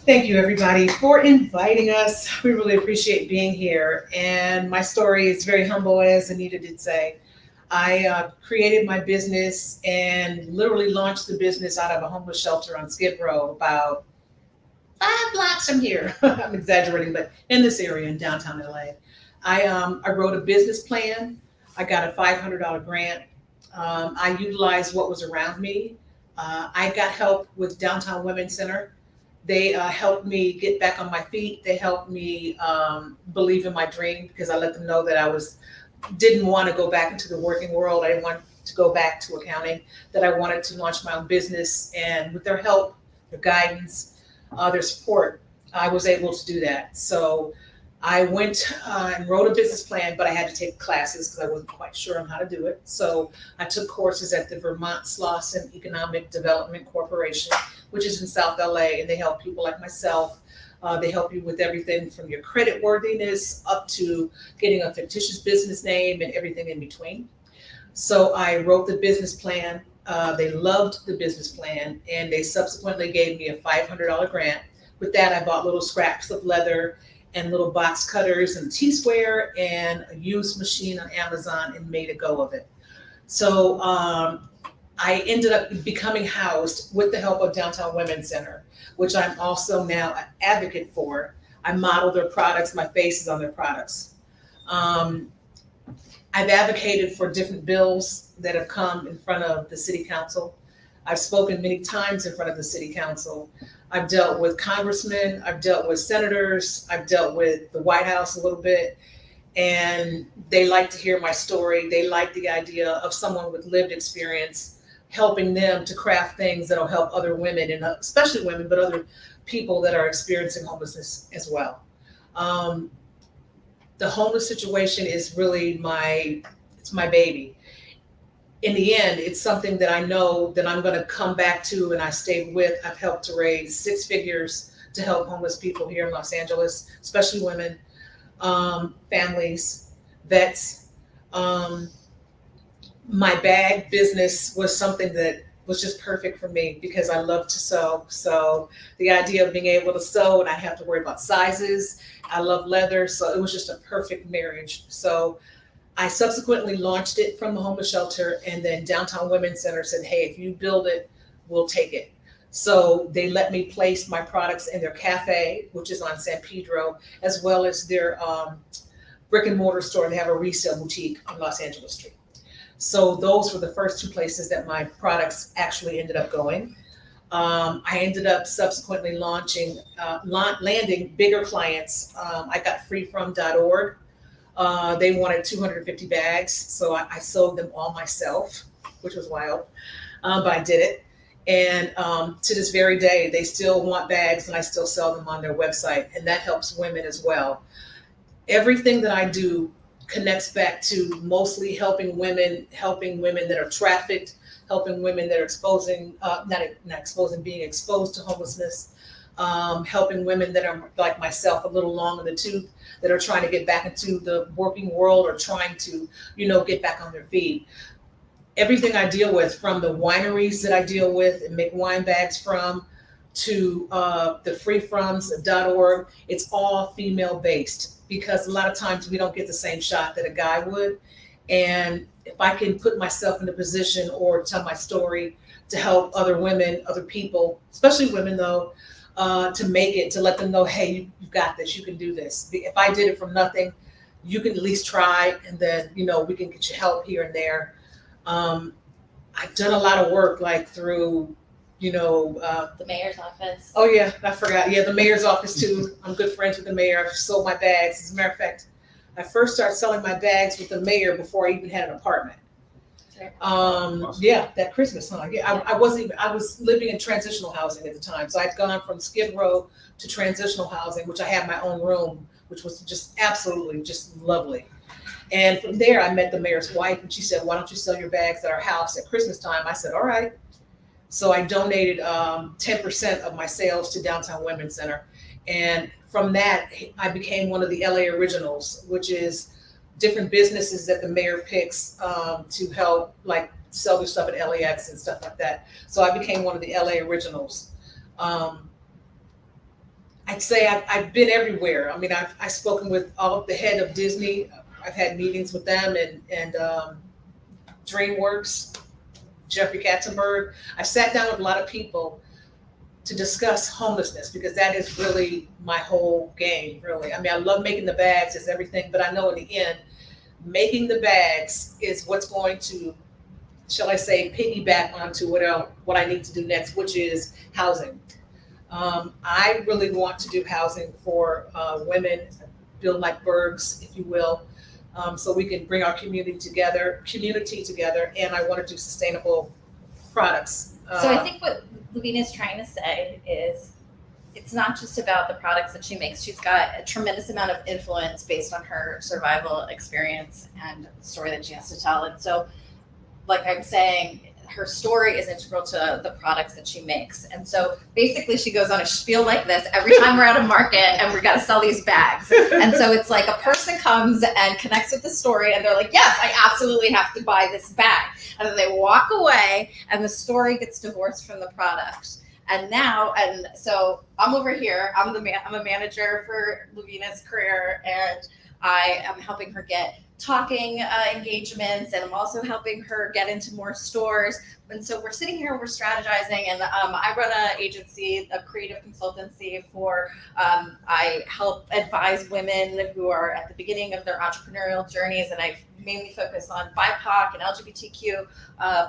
Thank you, everybody, for inviting us. We really appreciate being here. And my story is very humble, as Anita did say. I created my business and literally launched the business out of a homeless shelter on Skid Row, about 5 blocks from here. I'm exaggerating, but in this area in downtown LA. I wrote a business plan. I got a $500 grant. I utilized what was around me. I got help with Downtown Women's Center. They helped me get back on my feet. They helped me believe in my dream, because I let them know that I didn't want to go back into the working world. I didn't want to go back to accounting, that I wanted to launch my own business. And with their help, their guidance, their support, I was able to do that. So I went and wrote a business plan, but I had to take classes because I wasn't quite sure on how to do it. So I took courses at the Vermont Slauson Economic Development Corporation, which is in South LA, and they help people like myself. They help you with everything from your credit worthiness up to getting a fictitious business name and everything in between. So I wrote the business plan. They loved the business plan, and they subsequently gave me a $500 grant. With that, I bought little scraps of leather and little box cutters and T-square and a used machine on Amazon and made a go of it. So I ended up becoming housed with the help of Downtown Women's Center, which I'm also now an advocate for. I model their products, my face is on their products. I've advocated for different bills that have come in front of the city council. I've spoken many times in front of the city council. I've dealt with congressmen, I've dealt with senators, I've dealt with the White House a little bit, and they like to hear my story. They like the idea of someone with lived experience helping them to craft things that'll help other women, and especially women, but other people that are experiencing homelessness as well. The homeless situation is really it's my baby. In the end, it's something that I know that I'm going to come back to, and I stayed with. I've helped to raise 6 figures to help homeless people here in Los Angeles, especially women, families, vets. My bag business was something that was just perfect for me because I love to sew. So the idea of being able to sew and I have to worry about sizes, I love leather, so it was just a perfect marriage. So I subsequently launched it from the homeless shelter, and then Downtown Women's Center said, hey, if you build it, we'll take it. So they let me place my products in their cafe, which is on San Pedro, as well as their brick and mortar store. They have a resale boutique on Los Angeles Street. So those were the first 2 places that my products actually ended up going. I ended up subsequently landing bigger clients. I got freefrom.org. They wanted 250 bags, so I sold them all myself, which was wild, but I did it. And to this very day, they still want bags, and I still sell them on their website, and that helps women as well. Everything that I do connects back to mostly helping women that are trafficked, helping women that are being exposed to homelessness, helping women that are like myself, a little long in the tooth, that are trying to get back into the working world or trying to, get back on their feet. Everything I deal with, from the wineries that I deal with and make wine bags from, to the freefroms.org, it's all female based, because a lot of times we don't get the same shot that a guy would. And if I can put myself in a position or tell my story to help other women, other people, especially women though, to make it, to let them know, hey, you've got this, you can do this. If I did it from nothing, you can at least try, and then, we can get you help here and there. I've done a lot of work like through, the mayor's office. Oh yeah, I forgot. Yeah, the mayor's office too. I'm good friends with the mayor. I've sold my bags. As a matter of fact, I first started selling my bags with the mayor before I even had an apartment. Yeah, that Christmas, huh? Yeah, I was living in transitional housing at the time. So I'd gone from Skid Row to transitional housing, which I had my own room, which was just absolutely just lovely. And from there, I met the mayor's wife, and she said, why don't you sell your bags at our house at Christmas time? I said, all right. So I donated 10% of my sales to Downtown Women's Center. And from that, I became one of the LA Originals, which is different businesses that the mayor picks to help, like, sell their stuff at LAX and stuff like that. So I became one of the LA Originals. I'd say I've been everywhere. I mean, I've spoken with all of the head of Disney. I've had meetings with them and DreamWorks, Jeffrey Katzenberg. I sat down with a lot of people to discuss homelessness, because that is really my whole game, really. I mean, I love making the bags, it's everything, but I know in the end, making the bags is what's going to, shall I say, piggyback onto what I need to do next, which is housing. I really want to do housing for women, build like Bergs, if you will, so we can bring our community together, and I want to do sustainable products. So I think what Lavina is trying to say is, it's not just about the products that she makes. She's got a tremendous amount of influence based on her survival experience and the story that she has to tell. And so, like I'm saying, her story is integral to the products that she makes. And so basically she goes on a spiel like this every time we're at a market and we got to sell these bags. And so it's like a person comes and connects with the story and they're like, yes, I absolutely have to buy this bag. And then they walk away and the story gets divorced from the product. And so I'm over here, I'm a manager for Lavina's career, and I am helping her get talking engagements, and I'm also helping her get into more stores. And so we're sitting here, we're strategizing, and I run an agency, a creative consultancy for, I help advise women who are at the beginning of their entrepreneurial journeys, and I mainly focus on BIPOC and LGBTQ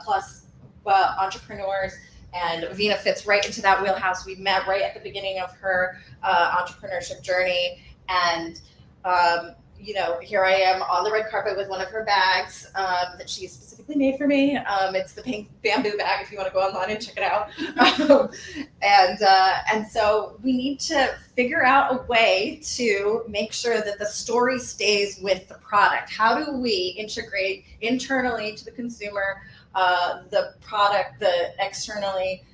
plus entrepreneurs. And Vina fits right into that wheelhouse. We met right at the beginning of her entrepreneurship journey, and here I am on the red carpet with one of her bags that she specifically made for me. It's the pink bamboo bag if you want to go online and check it out. And so we need to figure out a way to make sure that the story stays with the product. How do we integrate internally to the consumer the product, externally,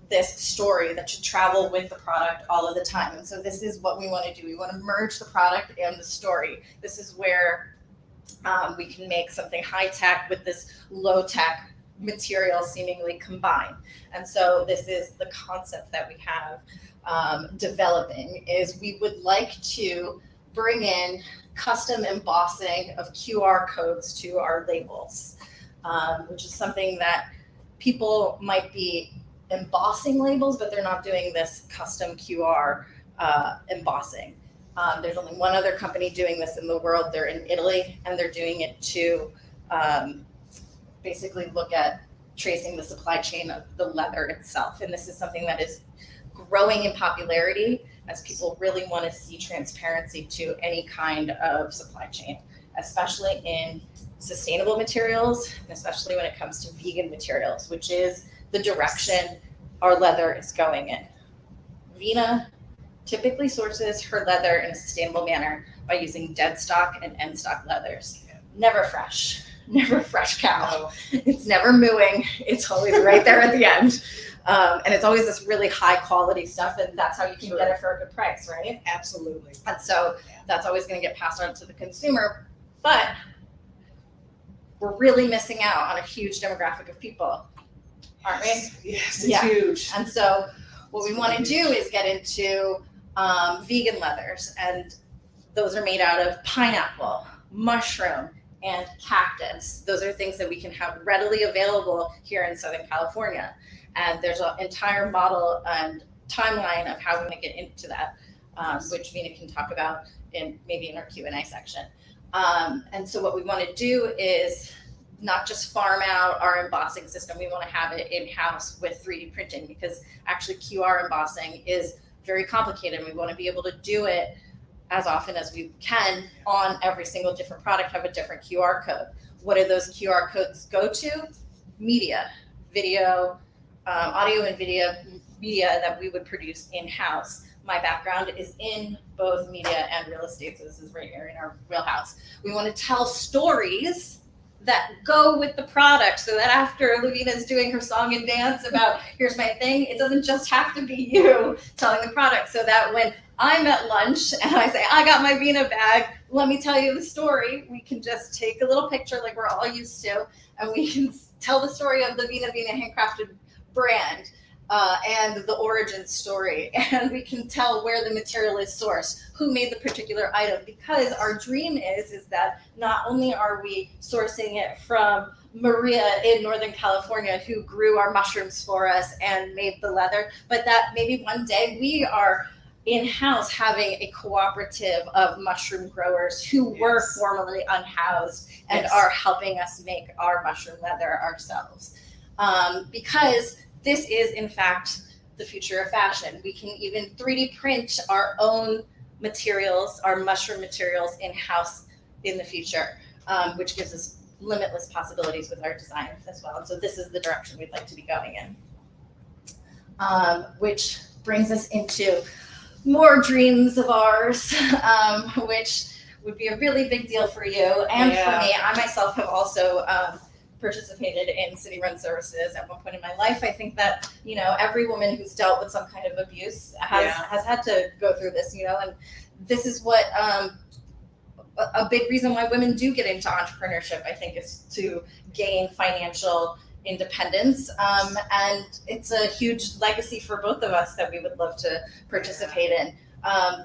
this story that should travel with the product all of the time. And so this is what we want to do. We want to merge the product and the story. This is where we can make something high tech with this low tech material seemingly combined. And so this is the concept that we have developing, is we would like to bring in custom embossing of QR codes to our labels, which is something that people might be embossing labels, but they're not doing this custom QR embossing. There's only one other company doing this in the world. They're in Italy, and they're doing it to basically look at tracing the supply chain of the leather itself. And this is something that is growing in popularity as people really want to see transparency to any kind of supply chain, especially in sustainable materials, and especially when it comes to vegan materials, which is the direction our leather is going in. Vina typically sources her leather in a sustainable manner by using dead stock and end stock leathers. Never fresh cow. It's never mooing. It's always right there at the end. And it's always this really high quality stuff, and that's how you can get it for a good price, right? Absolutely. And so that's always going to get passed on to the consumer. But we're really missing out on a huge demographic of people, aren't we? Yes, it's Yeah. huge. And so what we want to do is get into vegan leathers, and those are made out of pineapple, mushroom, and cactus. Those are things that we can have readily available here in Southern California. And there's an entire model and timeline of how we're going to get into that, which Vina can talk about maybe in our Q&A section. And so what we want to do is not just farm out our embossing system. We want to have it in-house with 3D printing, because actually QR embossing is very complicated. We want to be able to do it as often as we can on every single different product, have a different QR code. What do those QR codes go to? Media, video, audio and video media that we would produce in-house. My background is in both media and real estate, so this is right here in our wheelhouse. We want to tell stories that go with the product, so that after Lavina's doing her song and dance about here's my thing, it doesn't just have to be you telling the product, so that when I'm at lunch and I say, I got my Vina bag, let me tell you the story, we can just take a little picture like we're all used to, and we can tell the story of the Vina handcrafted brand and the origin story, and we can tell where the material is sourced, who made the particular item, because our dream is that not only are we sourcing it from Maria in Northern California, who grew our mushrooms for us and made the leather, but that maybe one day we are in-house having a cooperative of mushroom growers who were formerly unhoused and are helping us make our mushroom leather ourselves. Because this is, in fact, the future of fashion. We can even 3D print our own materials, our mushroom materials, in-house in the future, which gives us limitless possibilities with our design as well. And so this is the direction we'd like to be going in, which brings us into more dreams of ours, which would be a really big deal for you and for me. I myself have also participated in city-run services at one point in my life. I think that, you know, every woman who's dealt with some kind of abuse has had to go through this, you know, and this is what a big reason why women do get into entrepreneurship, I think, is to gain financial independence. And it's a huge legacy for both of us that we would love to participate in.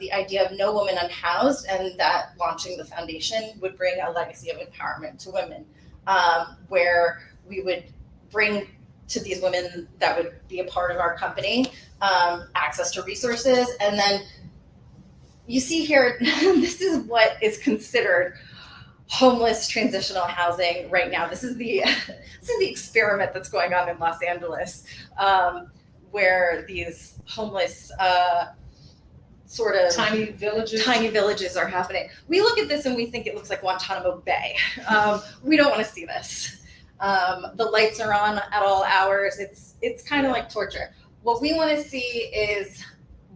The idea of no woman unhoused, and that launching the foundation would bring a legacy of empowerment to women, where we would bring to these women that would be a part of our company access to resources. And then you see here, this is what is considered homeless transitional housing right now. This is the experiment that's going on in Los Angeles, where these homeless sort of Tiny villages are happening. We look at this and we think it looks like Guantanamo Bay. We don't want to see this. The lights are on at all hours. It's kind of like torture. What we want to see is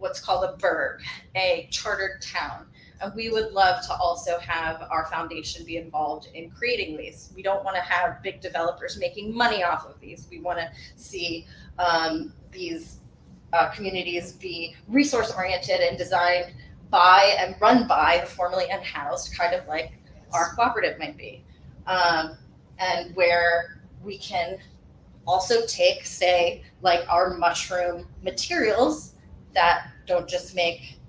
what's called a burg, a chartered town. And we would love to also have our foundation be involved in creating these. We don't want to have big developers making money off of these. We want to see these communities be resource oriented and designed by and run by the formerly unhoused, kind of like our cooperative might be. And where we can also take, say, like our mushroom materials that don't just make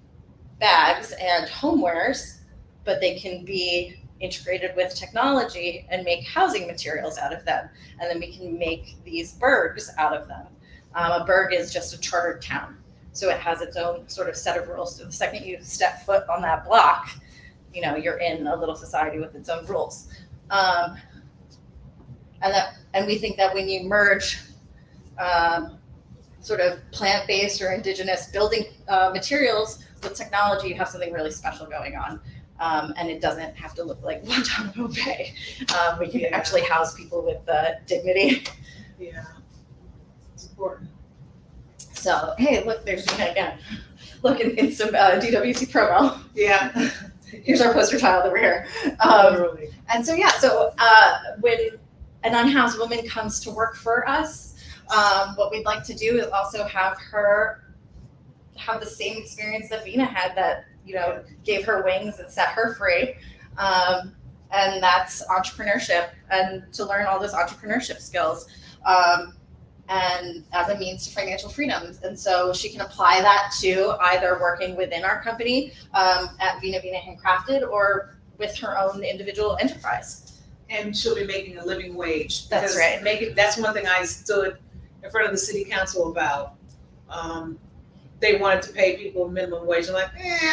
bags and homewares, but they can be integrated with technology and make housing materials out of them. And then we can make these burgs out of them. A burg is just a chartered town. So it has its own sort of set of rules. So the second you step foot on that block, you know, you're in a little society with its own rules. And we think that when you merge sort of plant-based or indigenous building materials with technology, you have something really special going on. And it doesn't have to look like Guantanamo Bay. We can actually house people with dignity. Yeah, it's important. So, hey, look, there's Gina again. Look in some DWC promo. Yeah. Here's our poster child over here. Literally. And so, yeah, so when an unhoused woman comes to work for us, what we'd like to do is also have her have the same experience that Vina had, that, you know, gave her wings and set her free. And that's entrepreneurship, and to learn all those entrepreneurship skills. And as a means to financial freedom. And so she can apply that to either working within our company at Vina Handcrafted, or with her own individual enterprise. And she'll be making a living wage. That's Because right. That's one thing I stood in front of the city council about. They wanted to pay people minimum wage. I'm like,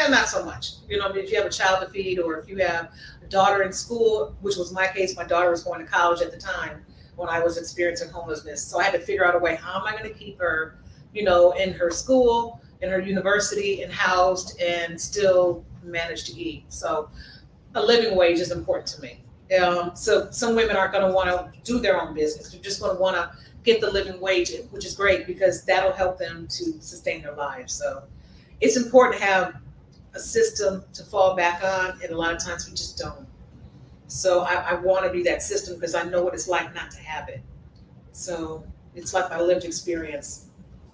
not so much. You know, I mean, if you have a child to feed, or if you have a daughter in school, which was my case, my daughter was going to college at the time when I was experiencing homelessness. So I had to figure out a way, how am I going to keep her, you know, in her school, in her university, and housed, and still manage to eat. So a living wage is important to me. So some women aren't going to want to do their own business. They're just going to want to get the living wage, which is great because that'll help them to sustain their lives. So it's important to have a system to fall back on, and a lot of times we just don't. So I want to be that system because I know what it's like not to have it. So it's like my lived experience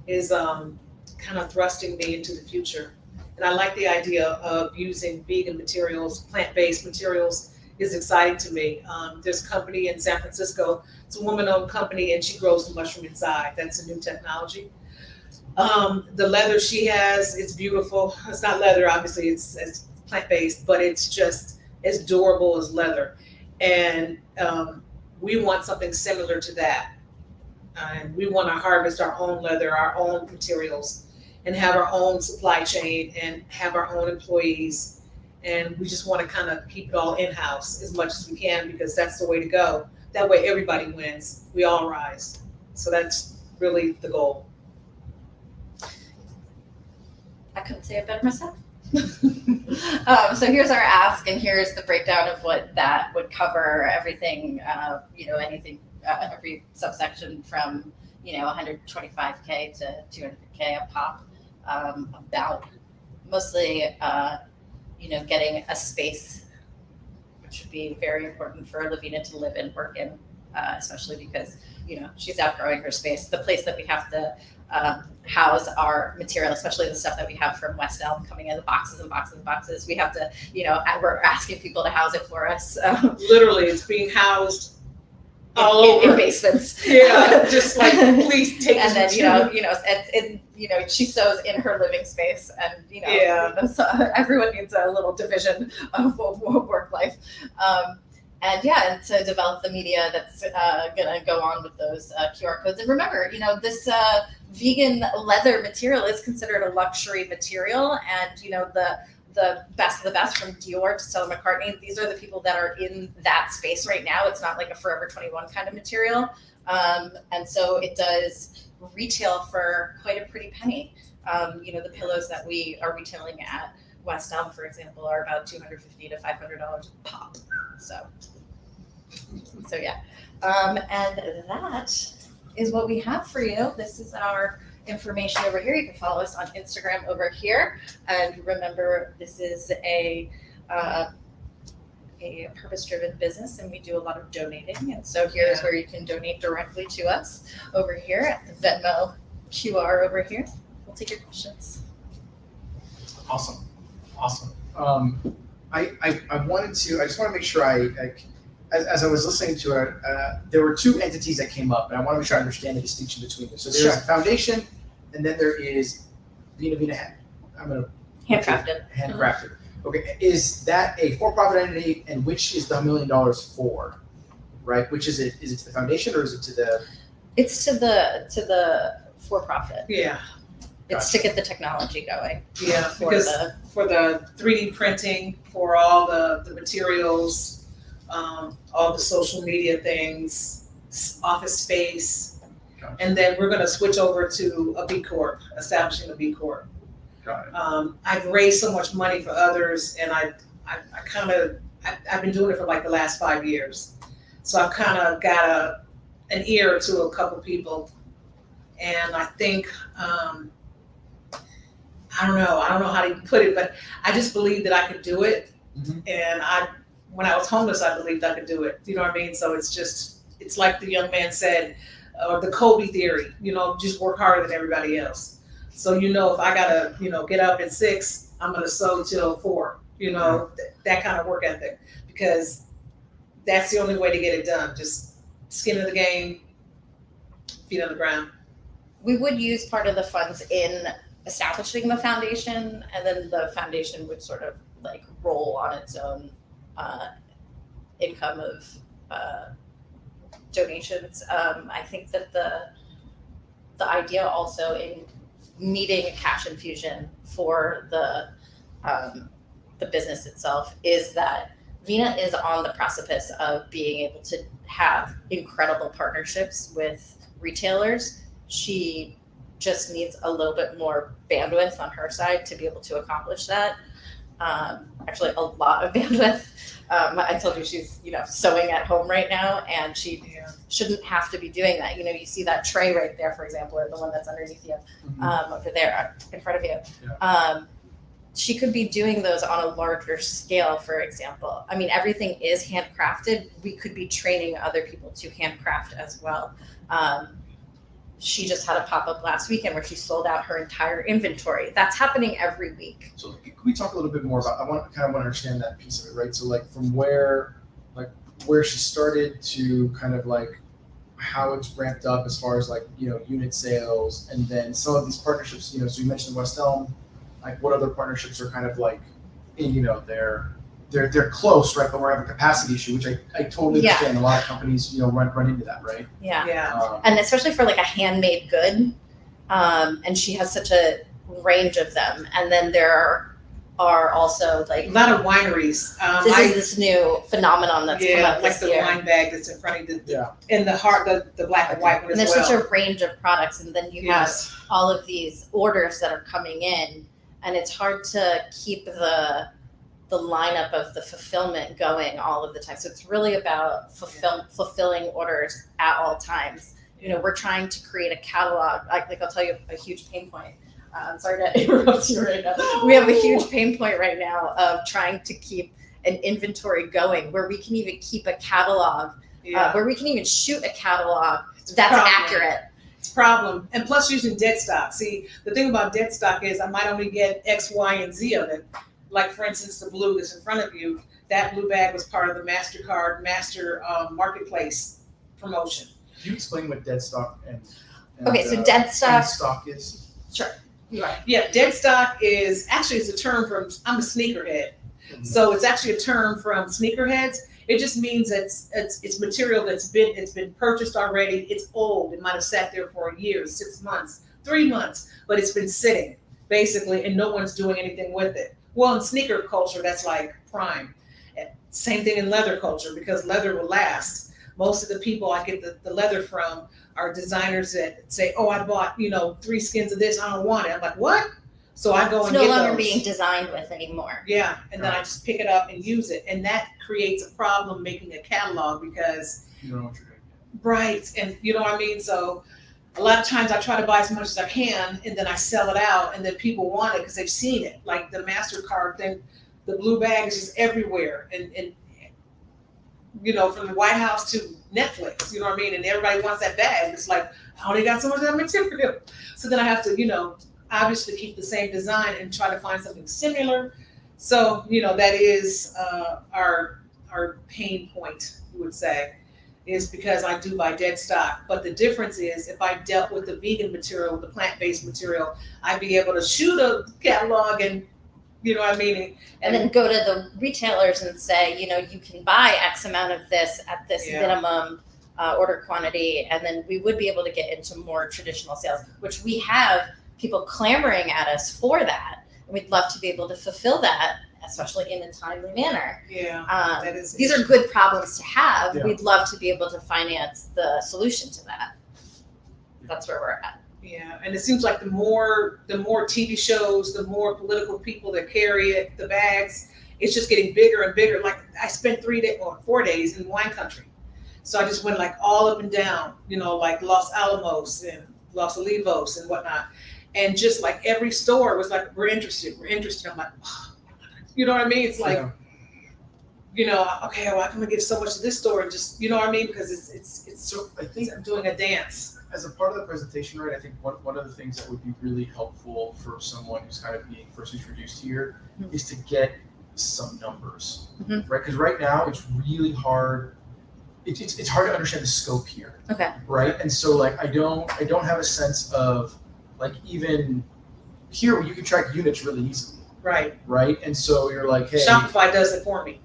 is kind of thrusting me into the future. And I like the idea of using vegan materials, plant-based materials is exciting to me. There's a company in San Francisco, it's a woman-owned company, and she grows the mushroom inside. That's a new technology. The leather she has, it's beautiful. It's not leather, obviously, it's plant-based, but it's just as durable as leather. And we want something similar to that. And we want to harvest our own leather, our own materials, and have our own supply chain and have our own employees. And we just want to kind of keep it all in-house as much as we can, because that's the way to go. That way everybody wins. We all rise. So that's really the goal. I couldn't say it better myself. So here's our ask, and here's the breakdown of what that would cover. Everything, you know, anything, every subsection from, you know, 125K to 200K a pop. about mostly, getting a space, which would be very important for Lavina to live and work in, especially because, she's outgrowing her space. The place that we have to house our material, especially the stuff that we have from West Elm coming in the boxes and boxes and boxes. We have to, we're asking people to house it for us. Literally, it's being housed all in over. basements. Yeah, just like, please take And this then, material. she sews in her living space, and Yeah. so everyone needs a little division of work life. And to develop the media that's going to go on with those QR codes. And remember, this vegan leather material is considered a luxury material, and the best of the best, from Dior to Stella McCartney, these are the people that are in that space right now. It's not like a Forever 21 kind of material. And so it does retail for quite a pretty penny. The pillows that we are retailing at West Elm, for example, are about $250 to $500 a pop. So yeah. And that is what we have for you. This is our information over here. You can follow us on Instagram over here. And remember, this is a purpose-driven business, and we do a lot of donating. And so here's where you can donate directly to us over here at the Venmo QR over here. We'll take your questions. Awesome. I just want to make sure as I was listening to it, there were two entities that came up, and I want to make sure I understand the distinction between them. So there's a foundation, and then there is Vina Vina. I'm going to Handcrafted. Handcrafted. Okay, is that a for-profit entity, and which is the $1 million for? Right, which is it? Is it to the foundation, or is it to the? It's to the for-profit. Yeah, It's to get the technology going. yeah, For because the, for the 3D printing, for all the materials, all the social media things, office space, Gotcha. and then we're gonna switch over to a B Corp, establishing a B Corp. Got it. I've raised so much money for others, and I've been doing it for like the last 5 years. So I've kind of got an ear to a couple people, and I think, I don't know how to put it, but I just believed that I could do it. Mhm. And when I was homeless, I believed I could do it. You know what I mean? So it's like the young man said, or the Kobe theory, just work harder than everybody else. So, if I gotta, get up at 6, I'm gonna sew till 4, that kind of work ethic, because that's the only way to get it done. Just skin in the game, feet on the ground. we would use part of the funds in establishing the foundation, and then the foundation would sort of like roll on its own income of donations. I think that the idea also in needing a cash infusion for the business itself is that Vina is on the precipice of being able to have incredible partnerships with retailers. She just needs a little bit more bandwidth on her side to be able to accomplish that. Actually, a lot of bandwidth. I told you she's, sewing at home right now, and she shouldn't have to be doing that. You see that tray right there, for example, or the one that's underneath you, over there in front of you. Yeah. She could be doing those on a larger scale, for example. I mean, everything is handcrafted. We could be training other people to handcraft as well. She just had a pop-up last weekend where she sold out her entire inventory. That's happening every week. So can we talk a little bit more about? I want to understand that piece of it, right? So like from where she started to kind of like how it's ramped up as far as like unit sales, and then some of these partnerships. So you mentioned West Elm. Like what other partnerships are kind of like, they're close, right? But we have a capacity issue, which I totally understand. A lot of companies run into that, right? Yeah. And especially for like a handmade good. And she has such a range of them. And then there are also like A lot of wineries. this is this new phenomenon that's come up like this the year. wine bag that's in front of you, Yeah. in the heart, the black and white one And as there's well. such a range of products, and then you have all of these orders that are coming in, and it's hard to keep the lineup of the fulfillment going all of the time. So it's really about fulfilling orders at all times. We're trying to create a catalog. Like I'll tell you a huge pain point. I'm sorry to interrupt you right now. We have a huge pain point right now of trying to keep an inventory going where we can even keep a catalog, where we can even shoot a catalog that's accurate. It's a problem. And plus using dead stock. See, the thing about dead stock is I might only get X, Y, and Z of it. Like, for instance, the blue that's in front of you, that blue bag was part of the MasterCard Master Marketplace promotion. Can you explain what dead stock and Okay, so dead stock. end stock is? Sure. Right. Yeah, dead stock is actually it's a term from, I'm a sneakerhead. So it's actually a term from sneakerheads. It just means it's material it's been purchased already. It's old. It might have sat there for a year, 6 months, 3 months, but it's been sitting basically, and no one's doing anything with it. Well, in sneaker culture, that's like prime. Same thing in leather culture because leather will last. Most of the people I get the leather from are designers that say, "Oh, I bought 3 skins of this. I don't want it." I'm like, "What?" So I go It's and no get longer those. being designed with anymore. Yeah, and then I just pick it up and use it, and that creates a problem making a catalog because You don't know what you're doing. right, and you know what I mean. So a lot of times I try to buy as much as I can, and then I sell it out, and then people want it because they've seen it. Like the MasterCard thing, the blue bag is just everywhere, and from the White House to Netflix, you know what I mean. And everybody wants that bag. It's like I only got so much of that material, so then I have to obviously keep the same design and try to find something similar. So, that is our pain point, we would say, is because I do buy dead stock. But the difference is if I dealt with the vegan material, the plant-based material, I'd be able to shoot a catalog and, you know what I mean? And then go to the retailers and say, you can buy X amount of this at this minimum order quantity. And then we would be able to get into more traditional sales, which we have people clamoring at us for that. And we'd love to be able to fulfill that, especially in a timely manner. Yeah, that is. These are good problems to have. Yeah. We'd love to be able to finance the solution to that. That's where we're at. Yeah, and it seems like the more TV shows, the more political people that carry it, the bags, it's just getting bigger and bigger. Like I spent 4 days in wine country. So I just went like all up and down, like Los Alamos and Los Olivos and whatnot. And just like every store was like, we're interested. I'm like, oh, you know what I mean? It's like, okay, well, I'm gonna give so much to this store and just, you know what I mean? Because it's So I think I'm doing a dance. as a part of the presentation, right, I think one of the things that would be really helpful for someone who's kind of being first introduced here is to get some numbers, right? Because right now it's really hard. It's hard to understand the scope here, Okay. right? And so like I don't have a sense of like even here you can track units really easily, Right. right? And so you're like, hey, Shopify does it for me.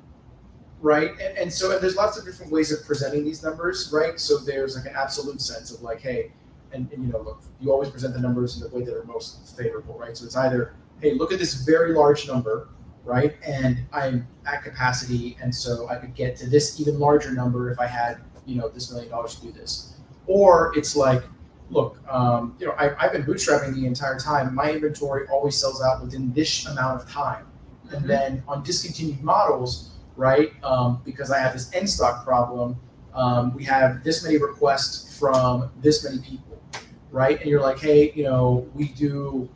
right? And so there's lots of different ways of presenting these numbers, right? So there's like an absolute sense of like, hey, and look, you always present the numbers in the way that are most favorable, right? So it's either, hey, look at this very large number, right? And I'm at capacity, and so I could get to this even larger number if I had, this $1 million to do this. Or it's like, look, I've been bootstrapping the entire time. My inventory always sells out within this amount of time. And then on discontinued models, right? Because I have this end stock problem. We have this many requests from this many people, right? And you're like, hey, we do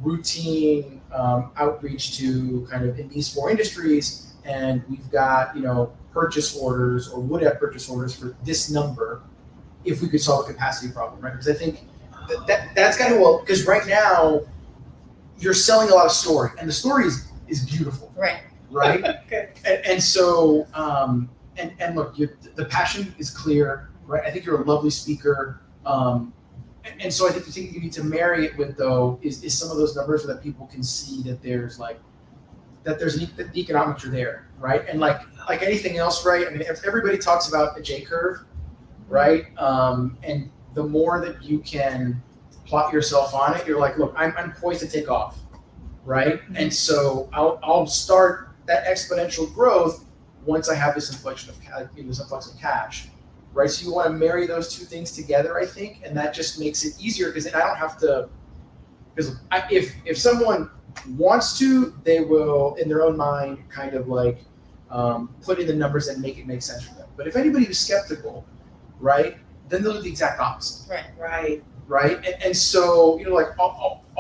routine outreach to kind of in these 4 industries, and we've got, purchase orders or would have purchase orders for this number if we could solve a capacity problem, right? Because I think that's kind of because right now you're selling a lot of story, and the story is beautiful. Right. Right. Okay. And so, and look, the passion is clear, right? I think you're a lovely speaker. And so I think the thing you need to marry it with, though, is some of those numbers so that people can see that there's the economics are there, right? And like anything else, right? I mean, everybody talks about a J curve, right? And the more that you can plot yourself on it, you're like, look, I'm poised to take off, right? And so I'll start that exponential growth once I have this influx of cash, right? So you want to marry those two things together, I think, and that just makes it easier because then I don't have to. Because if someone wants to, they will in their own mind kind of like put in the numbers and make it make sense for them. But if anybody who's skeptical, right, then they'll do the exact opposite. Right. Right. Right. And so like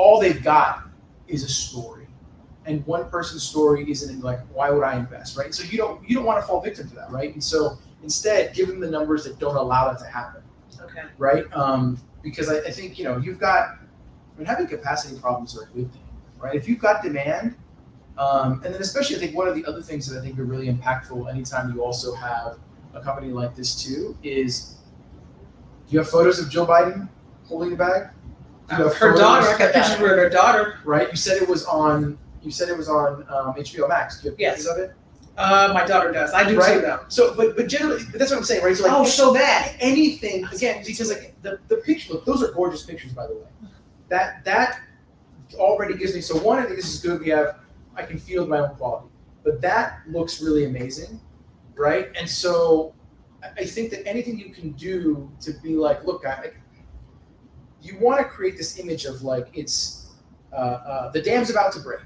all they've got is a story, and one person's story isn't like, why would I invest, right? So you don't want to fall victim to that, right? And so instead, give them the numbers that don't allow that to happen, Okay. right? Because I think you've got, having capacity problems are a good thing, right? If you've got demand, and then especially I think one of the other things that I think are really impactful anytime you also have a company like this too is, do you have photos of Joe Biden holding the bag? Do you have Her photos- daughter, I got pictures with her daughter. Right, you said it was on HBO Max. Do you have Yes. pictures of it? My daughter does. I do Right. too, though. So, but generally, but that's what I'm saying, right? So like, Oh, so that. anything again, because like the picture, look, those are gorgeous pictures, by the way. That already gives me. So one, I think this is good. I can feel my own quality, but that looks really amazing, right? And so I think that anything you can do to be like, look, you want to create this image of like it's the dam's about to break,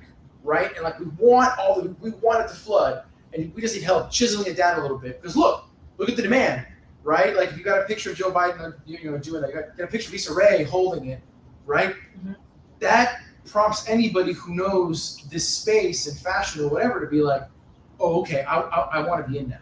right? And like we want it to flood, and we just need help chiseling it down a little bit because look at the demand, right? Like if you got a picture of Joe Biden, doing that, you got a picture of Issa Rae holding it, right? Mm-hmm. That prompts anybody who knows this space and fashion or whatever to be like, oh, okay, I want to be in that.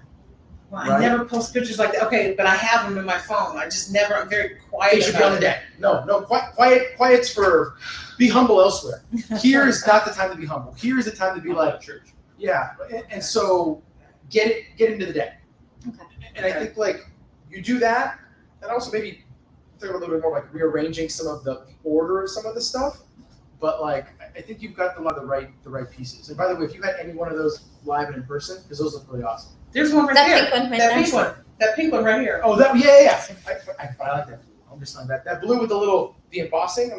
Well, Right. I never post pictures like that. Okay, but I have them in my phone. I just never. I'm very quiet. They should be on the deck. No, quiet's for be humble elsewhere. Here is not the time to be humble. Here is the time to be like church. Yeah, and so get into the deck. Okay. And I think like you do that, and also maybe think a little bit more like rearranging some of the order of some of the stuff. But like I think you've got a lot of the right pieces. And by the way, if you had any one of those live and in person, because those look really awesome. There's one right That there. pink one right that there. pink one. That pink one right here. Oh, that yeah. I like that blue. I'm just saying that blue with the embossing,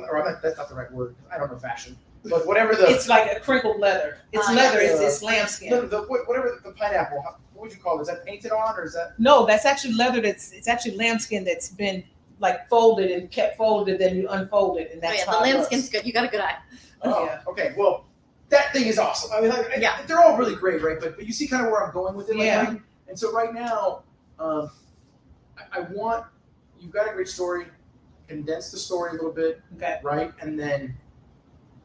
that's not the right word. I don't know fashion, but whatever the It's like a crinkled leather. It's leather. It's lambskin. whatever the pineapple. What would you call it? Is that painted on or is that? No, that's actually leather. It's actually lambskin that's been like folded and kept folded, then you unfold it, and Oh, that's yeah, the how it lambskin's looks. good. You got a good eye. Oh, Yeah. okay. Well, that thing is awesome. I mean, Yeah. they're all really great, right? But you see kind of where I'm going with it. Like, Yeah. And so right now, I want, you've got a great story, condense the story a little bit, Okay. right? And then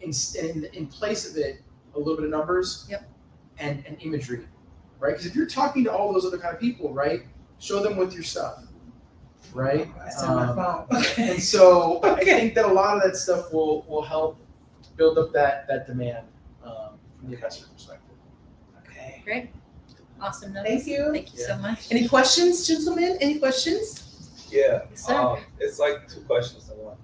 in place of it, a little bit of numbers. Yep. And imagery, right? Because if you're talking to all those other kind of people, right, show them with your stuff, right? It's on my phone. And so I Okay. think that a lot of that stuff will help build up that demand from the investor perspective. Okay. Great. Awesome. Notes. Thank you. Thank you so much. Any questions, gentlemen? Any questions? Yeah. Yes, sir. It's like two questions in one.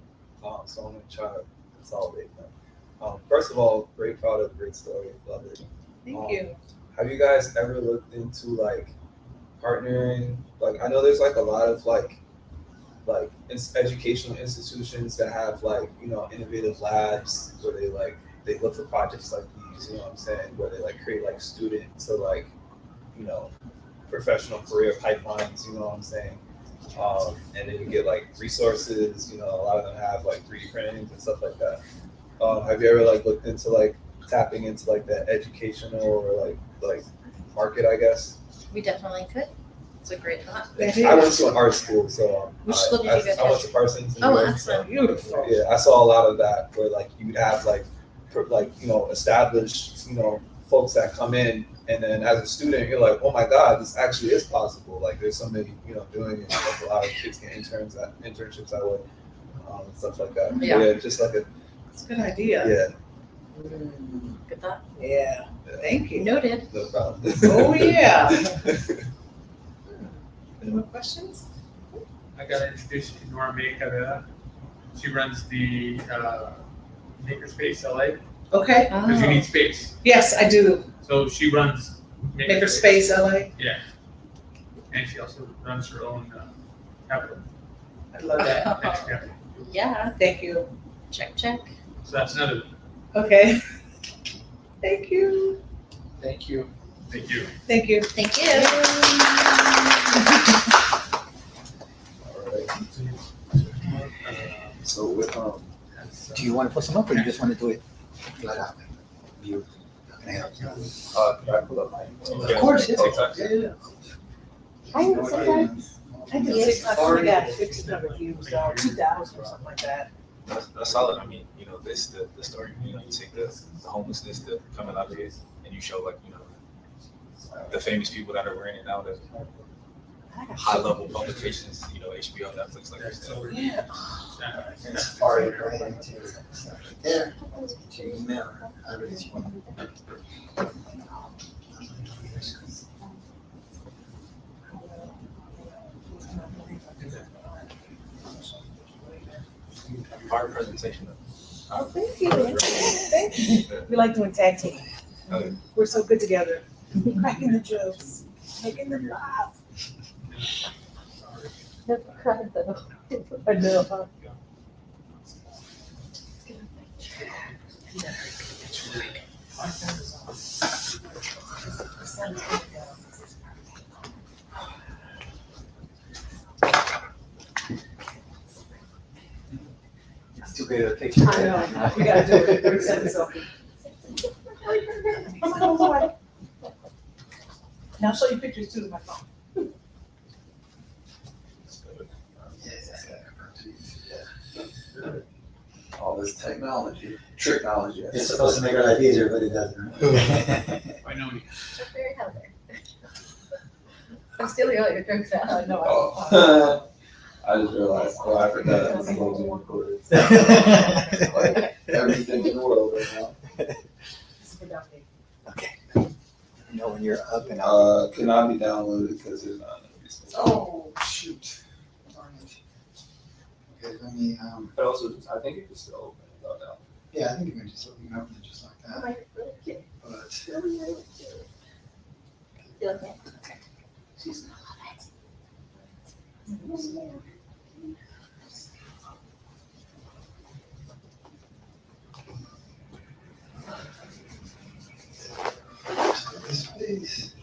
So I'm gonna try to consolidate them. First of all, great product, great story, love it. Thank you. Have you guys ever looked into like partnering? Like I know there's like a lot of like educational institutions that have like innovative labs where they look for projects like these. You know what I'm saying? Where they like create like student to like professional career pipelines. You know what I'm saying? And then you get like resources. A lot of them have like 3D printing and stuff like that. Have you ever like looked into like tapping into like that educational or like market, I guess? We definitely could. It's a great thought. I went to an art school, so Which school did you go to? I went to Parsons. Oh, New York, excellent. Beautiful. Yeah, I saw a lot of that where like you'd have like established folks that come in, and then as a student you're like, oh my god, this actually is possible. Like there's somebody doing it. Like a lot of kids get internships that way, and stuff like that. Yeah. Just like It's a good idea. yeah, Good thought. Yeah. Thank you. Noted. no problem. Oh, yeah. Any more questions? I got to introduce you to Nora May Carrera. She runs the Makerspace LA Okay. because you need space. Yes, I do. So she runs Makerspace LA. Yeah, and she also runs her own capital. I love that. Venture capital. Yeah. Thank you. Check. So that's another. Okay. Thank you. Thank you. Thank you. Thank you. Thank you. All right. So with Do you want to put some up, or you just want to do it flat out? You can I help you? can I pull up my? Of course, yeah. TikTok? Yeah. I know sometimes. I did TikTok. I got 1,500 views, 2,000 or something like that. That's solid. I mean, you know, the story. You know, you take the homelessness, the coming out of it, and you show like, you know, the famous people that are wearing it now, the high level publications. You know, HBO, Netflix, like you said. Yeah. It's far right into stuff right there. To your email, however it is you want. Hard presentation. Oh, thank you. Thank you. We like doing tag team. Okay. We're so good together. Cracking the jokes, making them laugh. Never cried though. I know, huh? It's too great of a picture. I know. We gotta do it. Every second selfie. Oh my God, away. Now I'll show you pictures too with my phone. All this technology. It's supposed to make our life easier, but it doesn't. I know. You're very healthy. I'm stealing all your jokes now. No, Oh. I just realized, oh, I forgot it's supposed to be recorded. Like everything in the world right now. Okay. You know when you're up and out. Cannot be downloaded because there's not enough resources. Oh, shoot. Darn it. Okay, let me, But also, I think it can still open without download. yeah, I think you can just open it up and just like Oh, that. my, really cute. But Really, really cute. You like it? Okay. She's gonna love it. this place.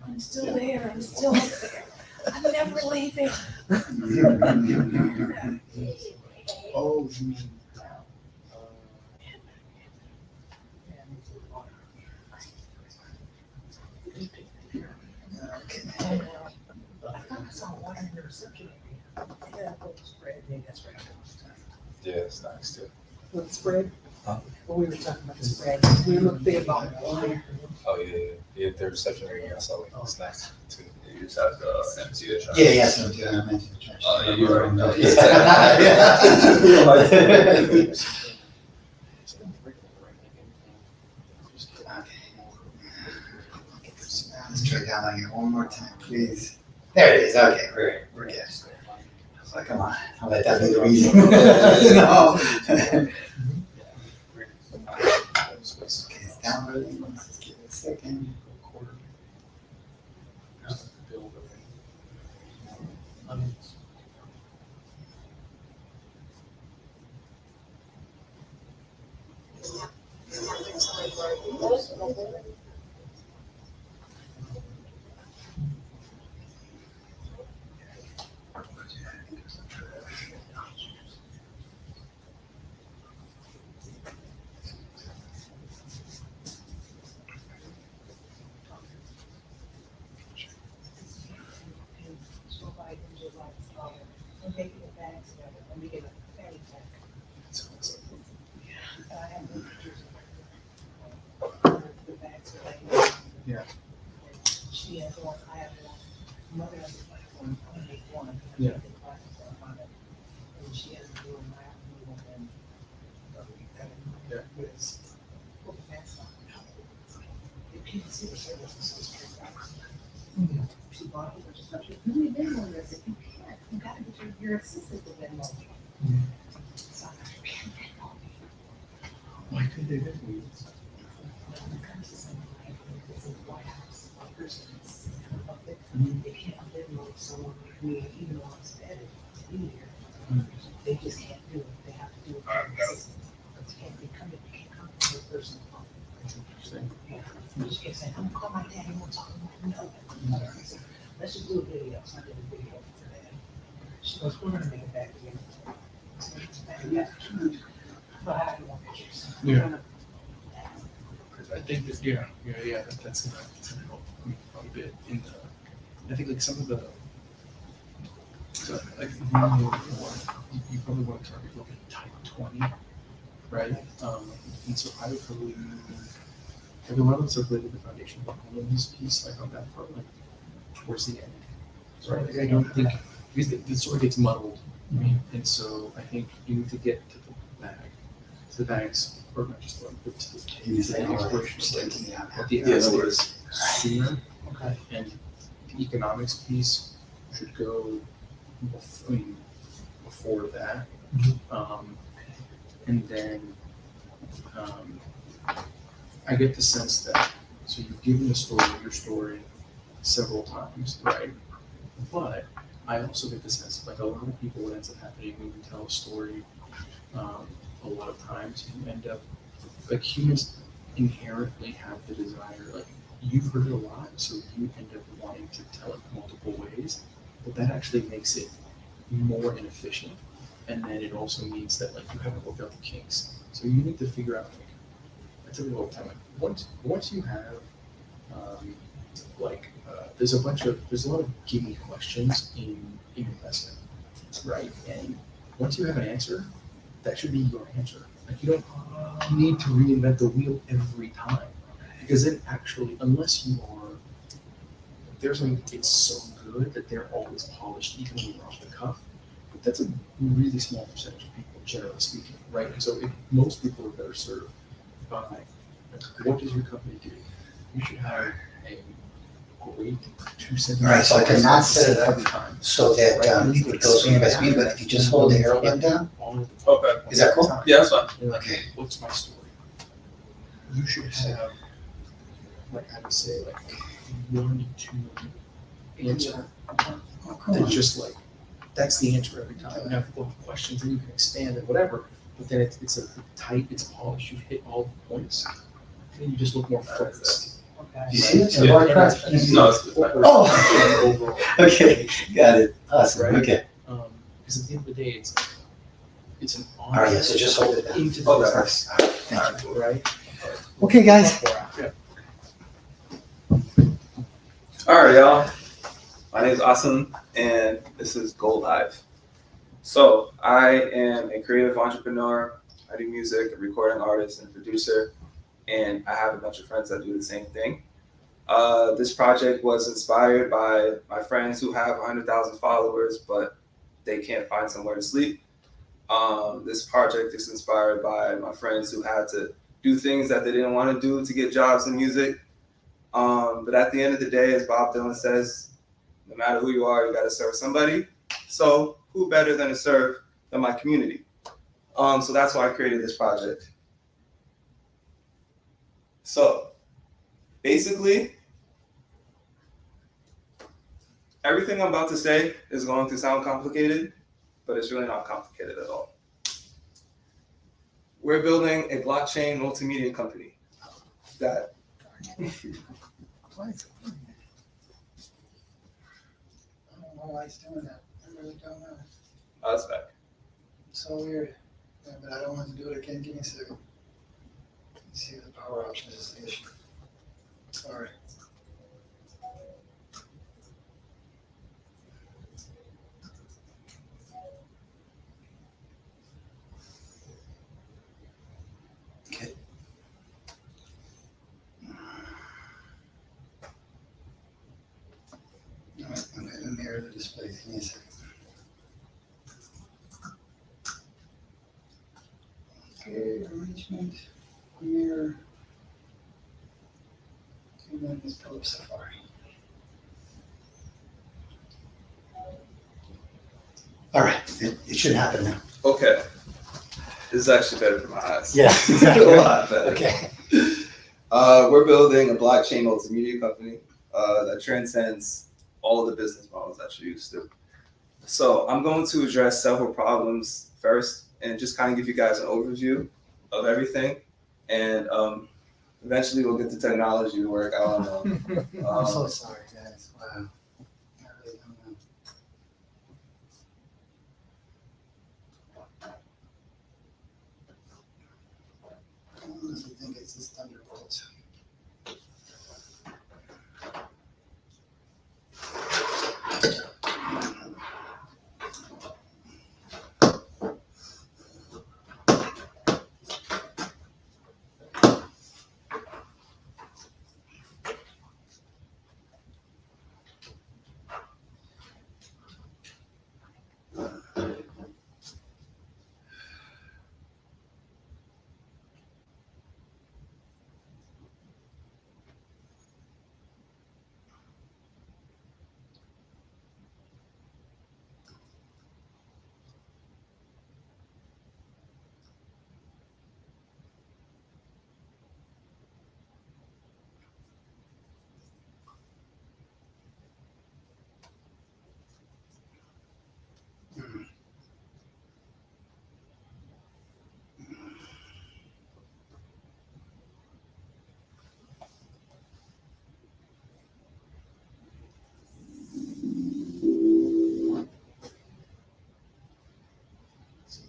I'm still there. I'm still up there. I'm never leaving. Oh, you mean. Okay. I thought I saw water in the reception area. Yeah, a little spread. Maybe that's right. Yeah, it's nice too. Little spread. Huh? Well, we were talking about the spread. We looked big about it. Oh yeah. The reception area. I saw it. It's nice too. You just have to empty it. Yeah, yeah, so yeah, I mentioned the trash. Oh, yeah, you already know. Let's try down on you one more time, please. There it is. Okay, we're good. I was like, come on, I'll let that be the reason. No. Okay, it's downloading. Let's just give it a second. Yeah. She has one, I have one. Mother has one, I make one. Yeah. And she has a blue and I have a blue one. Yeah. You can't see the service, it's so straight. She bought it, just like, you need Venmo this, if you can't, you gotta get your assistant to Venmo. So I'm like, you can't Venmo me. Why couldn't they Venmo you? When it comes to something like this in the White House, a person that's public, they can't Venmo someone like me, even though I'm vetted to be here. They just can't do it, they have to do it. through the system. But you can't, they can't come to a person. That's interesting. Yeah, you just keep saying, I'm gonna call my dad, he won't talk to me, no. Let's just do a video, so I did a video for that. She goes, we're gonna make it back again. So it's back again. But I don't want pictures. Yeah. I think that, that's gonna help me quite a bit in I think like some of the, so like you probably want to target like a type 20, right? And so I would probably like a lot of stuff related to the foundation of the homelessness piece, like on that part, like towards the end, right? Like I don't think because the story gets muddled, right? And so I think you need to get to the bag, to the bags, or not just the but to the exploration of like what the asset is sooner. Okay. And the economics piece should go before that. And then I get the sense that, so you've given your story several times, right? But I also get the sense like a lot of people, what ends up happening when you tell a story, a lot of times you end up, like humans inherently have the desire, like you've heard it a lot, so you end up wanting to tell it multiple ways, but that actually makes it more inefficient. And then it also means that like you haven't worked out the kinks. So you need to figure out like, I tell you all the time, like once you have there's a lot of gimme questions in investment, right? And once you have an answer, that should be your answer. Like you don't need to reinvent the wheel every time, because then actually, unless you are, there's like it's so good that they're always polished, even when you're off the cuff. But that's a really small percentage of people, generally speaking, right? And so if most people are better served by what does your company do? You should have a great 2 sentence. All right, so I cannot set it up every time. so that it goes from by speed, but if you just hold the arrow button down, Okay. is that cool? Yeah, that's fine. And like, Okay. what's my story? You should have, like I would say, like 1 to 2 answer. Oh, cool. That's just like, that's the answer every time. You have questions and you can expand and whatever, but then it's a tight, it's polished, you've hit all the points. And then you just look more focused. You see it? Yeah. Bar track? No, it's good. Oh. Overall. Okay, got it. Awesome. Right. Okay. Because at the end of the day, it's an All right, yeah, so just hold it down. into the Okay. business, Thank you. right? Okay, guys. Yeah. All right, y'all. My name is Asim, and this is Gold Hive. So I am a creative entrepreneur. I do music, a recording artist, and producer, and I have a bunch of friends that do the same thing. This project was inspired by my friends who have 100,000 followers, but they can't find somewhere to sleep. This project is inspired by my friends who had to do things that they didn't want to do to get jobs in music. But at the end of the day, as Bob Dylan says, no matter who you are, you got to serve somebody. So who better than to serve than my community? So that's why I created this project. So basically, everything I'm about to say is going to sound complicated, but it's really not complicated at all. We're building a blockchain multimedia company that I don't know why it's doing that. I really don't know. that's back. It's so weird. Yeah, but I don't want to do it again. Give me a second. Let's see the power options is the issue. Sorry. Okay. All right, I'm going to mirror the display. Give me a second. Okay, arrangement, mirror. And then just pull up Safari. All right, it should happen now. Okay. This is actually better for my eyes. Yeah, exactly. A lot better. Okay. We're building a blockchain multimedia company that transcends all of the business models that you're used to. So I'm going to address several problems first and just kind of give you guys an overview of everything. And eventually we'll get the technology to work. I don't know. I'm so sorry, guys. Wow. I really don't know. I honestly think it's this Thunderbolt.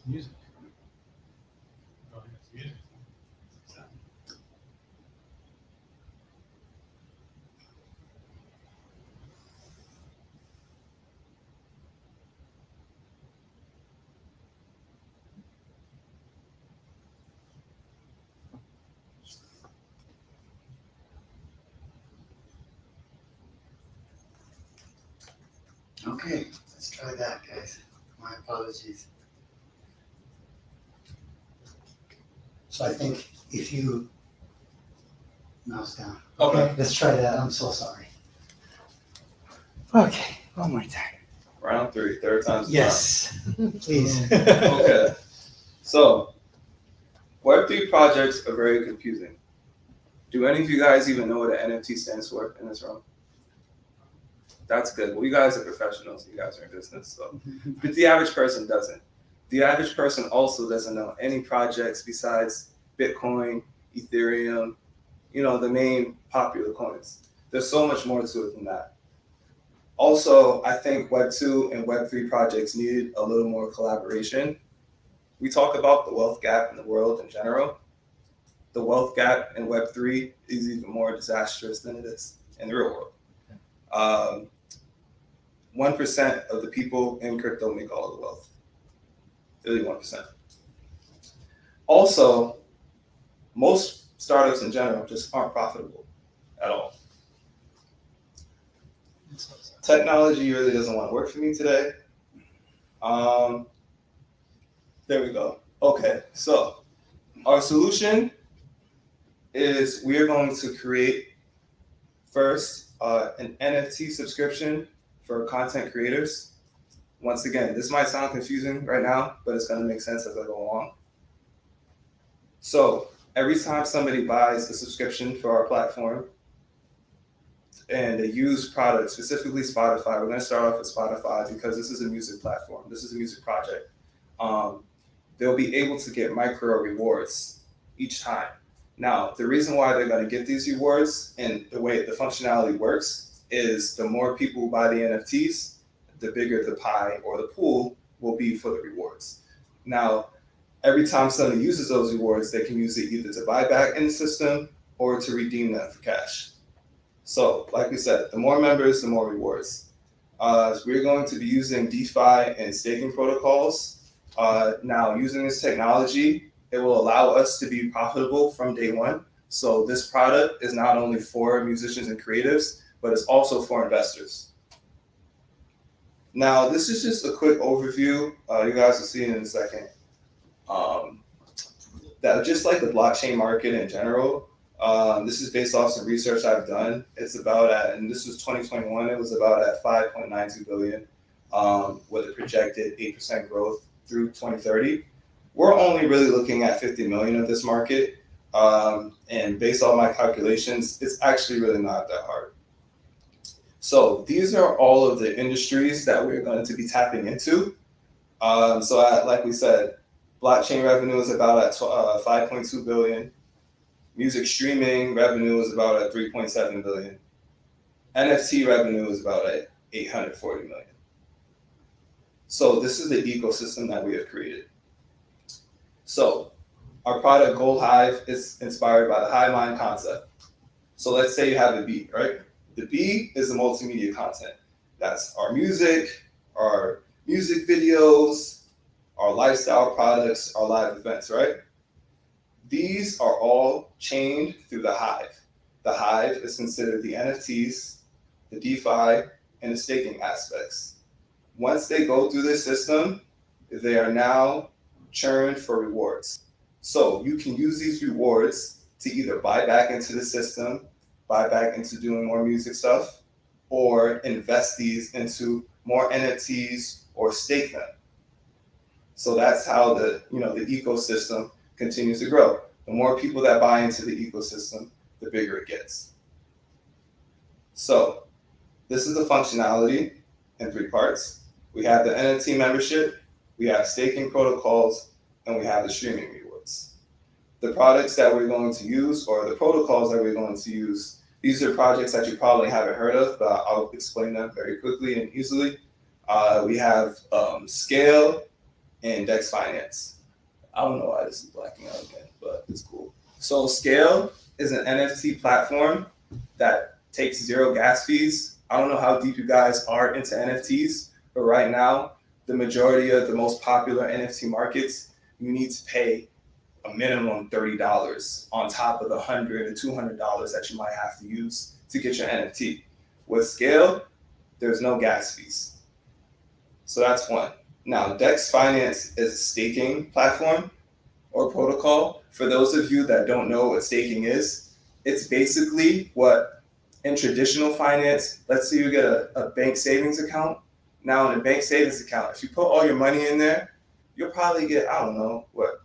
music. Oh, it's music. So, Okay, let's try that, guys. My apologies. So I think if you mouse down. Okay. Let's try that. I'm so sorry. Okay, one more time. Round 3, third time's the Yes, please. charm. Okay. So, Web3 projects are very confusing. Do any of you guys even know what an NFT stands for in this room? That's good. Well, you guys are professionals. You guys are in business. So, but the average person doesn't. The average person also doesn't know any projects besides Bitcoin, Ethereum, the main popular coins. There's so much more to it than that. Also, I think Web 2 and Web 3 projects need a little more collaboration. We talk about the wealth gap in the world in general. The wealth gap in Web 3 is even more disastrous than it is in the real world. 1% of the people in crypto make all the wealth. Really 1%. Also, most startups in general just aren't profitable at all. Technology really doesn't want to work for me today. There we go. Okay, so our solution is we are going to create first an NFT subscription for content creators. Once again, this might sound confusing right now, but it's going to make sense as I go along. So every time somebody buys a subscription for our platform and they use products, specifically Spotify, we're going to start off with Spotify because this is a music platform. This is a music project. They'll be able to get micro rewards each time. Now, the reason why they're going to get these rewards and the way the functionality works is the more people who buy the NFTs, the bigger the pie or the pool will be for the rewards. Now, every time someone uses those rewards, they can use it either to buy back in the system or to redeem them for cash. So, like we said, the more members, the more rewards. We're going to be using DeFi and staking protocols. Now, using this technology, it will allow us to be profitable from day one. So this product is not only for musicians and creatives, but it's also for investors. Now, this is just a quick overview. You guys will see it in a second. That just like the blockchain market in general, this is based off some research I've done. It's about and this was 2021, it was about at 5.92 billion with a projected 8% growth through 2030. We're only really looking at 50 million of this market. And based on my calculations, it's actually really not that hard. So these are all of the industries that we're going to be tapping into. Like we said, blockchain revenue is about at 5.2 billion. Music streaming revenue is about at 3.7 billion. NFT revenue is about at 840 million. So this is the ecosystem that we have created. So our product Gold Hive is inspired by the Hive-Mind concept. So let's say you have a beat, right? The beat is the multimedia content. That's our music videos, our lifestyle products, our live events, right? These are all chained through the Hive. The Hive is considered the NFTs, the DeFi, and the staking aspects. Once they go through this system, they are now churned for rewards. So you can use these rewards to either buy back into the system, buy back into doing more music stuff, or invest these into more NFTs or stake them. So that's how the ecosystem continues to grow. The more people that buy into the ecosystem, the bigger it gets. So this is the functionality in 3 parts. We have the NFT membership, we have staking protocols, and we have the streaming rewards. The products that we're going to use, or the protocols that we're going to use, these are projects that you probably haven't heard of, but I'll explain them very quickly and easily. We have Scale, and Dex Finance. I don't know why this is blacking out again, but it's cool. So Scale is an NFT platform that takes 0 gas fees. I don't know how deep you guys are into NFTs, but right now, the majority of the most popular NFT markets, you need to pay a minimum $30 on top of the $100 or $200 that you might have to use to get your NFT. With Scale, there's no gas fees. So that's one. Now, Dex Finance is a staking platform or protocol. For those of you that don't know what staking is, it's basically what in traditional finance, let's say you get a bank savings account. Now in a bank savings account, if you put all your money in there, you'll probably get, I don't know, what,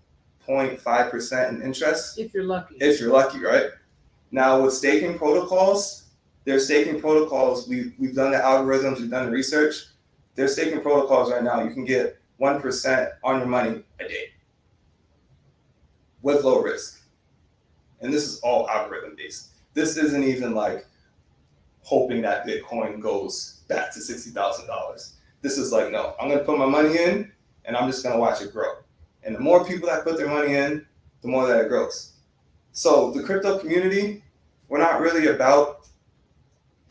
0.5% in interest? If you're lucky. If you're lucky, right? Now with staking protocols, there's staking protocols. We've done the algorithms, we've done the research. There's staking protocols right now. You can get 1% on your money a day with low risk. And this is all algorithm based. This isn't even like hoping that Bitcoin goes back to $60,000. This is like, no, I'm gonna put my money in and I'm just gonna watch it grow. And the more people that put their money in, the more that it grows. So the crypto community, we're not really about,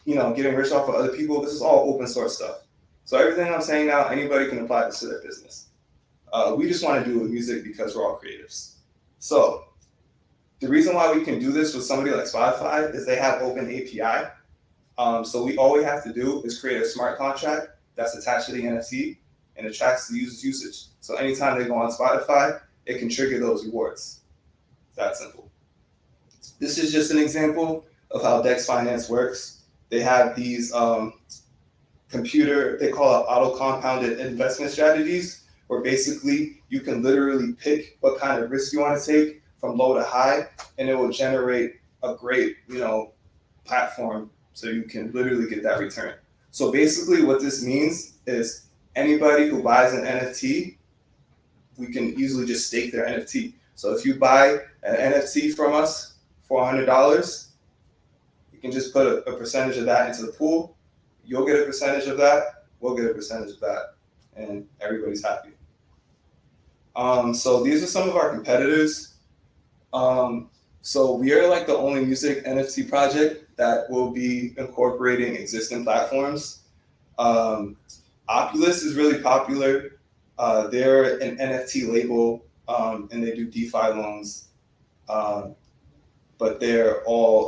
getting rich off of other people. This is all open source stuff. So everything I'm saying now, anybody can apply this to their business. We just want to do it with music because we're all creatives. So the reason why we can do this with somebody like Spotify is they have open API. So all we have to do is create a smart contract that's attached to the NFT and it tracks the user's usage. So anytime they go on Spotify, it can trigger those rewards. It's that simple. This is just an example of how Dex Finance works. They have these they call it auto-compounded investment strategies, where basically you can literally pick what kind of risk you want to take from low to high, and it will generate a great, platform so you can literally get that return. So basically what this means is anybody who buys an NFT, we can easily just stake their NFT. So if you buy an NFT from us for $100, you can just put a percentage of that into the pool. You'll get a percentage of that, we'll get a percentage of that, and everybody's happy. So these are some of our competitors. So we are like the only music NFT project that will be incorporating existing platforms. Opulus is really popular. They're an NFT label, and they do DeFi loans. But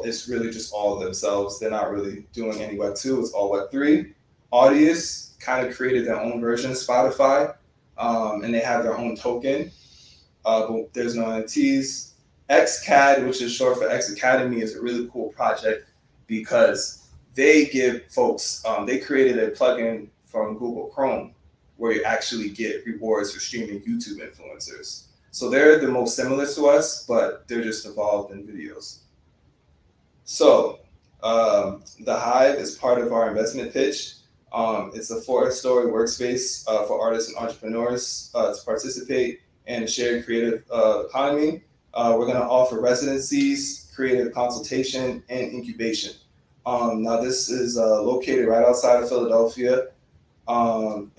it's really just all themselves. They're not really doing any Web2, it's all Web3. Audius kind of created their own version of Spotify, and they have their own token, but there's no NFTs. XCAD, which is short for X Academy, is a really cool project because they give folks, they created a plugin from Google Chrome where you actually get rewards for streaming YouTube influencers. So they're the most similar to us, but they're just involved in videos. So the Hive is part of our investment pitch. It's a 4-story workspace for artists and entrepreneurs to participate in a shared creative economy. We're going to offer residencies, creative consultation, and incubation. Now this is located right outside of Philadelphia.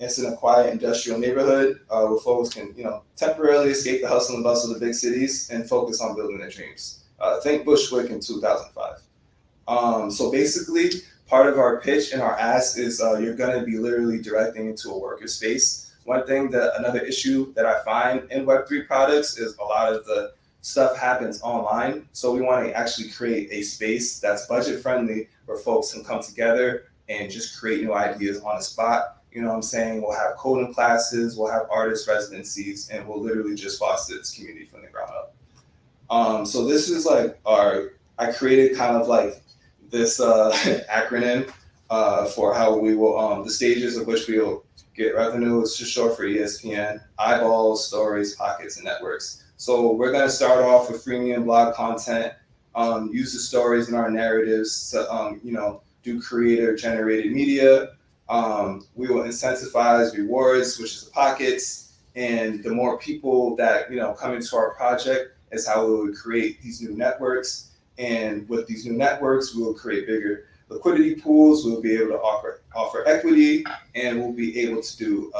It's in a quiet industrial neighborhood where folks can, temporarily escape the hustle and bustle of the big cities and focus on building their dreams. Think Bushwick in 2005. So basically, part of our pitch and our ask is you're going to be literally directing into a worker space. Another issue that I find in Web3 products is a lot of the stuff happens online. So we want to actually create a space that's budget friendly where folks can come together and just create new ideas on the spot. You know what I'm saying? We'll have coding classes, we'll have artist residencies, and we'll literally just foster this community from the ground up. So this is like I created kind of like this acronym for how we will, the stages of which we will get revenue. It's just short for ESPN, eyeballs, stories, pockets, and networks. So we're going to start off with freemium blog content, use the stories in our narratives to, do creator generated media. We will incentivize rewards, which is the pockets. And the more people that, come into our project is how we will create these new networks. And with these new networks, we will create bigger liquidity pools. We'll be able to offer equity, and we'll be able to do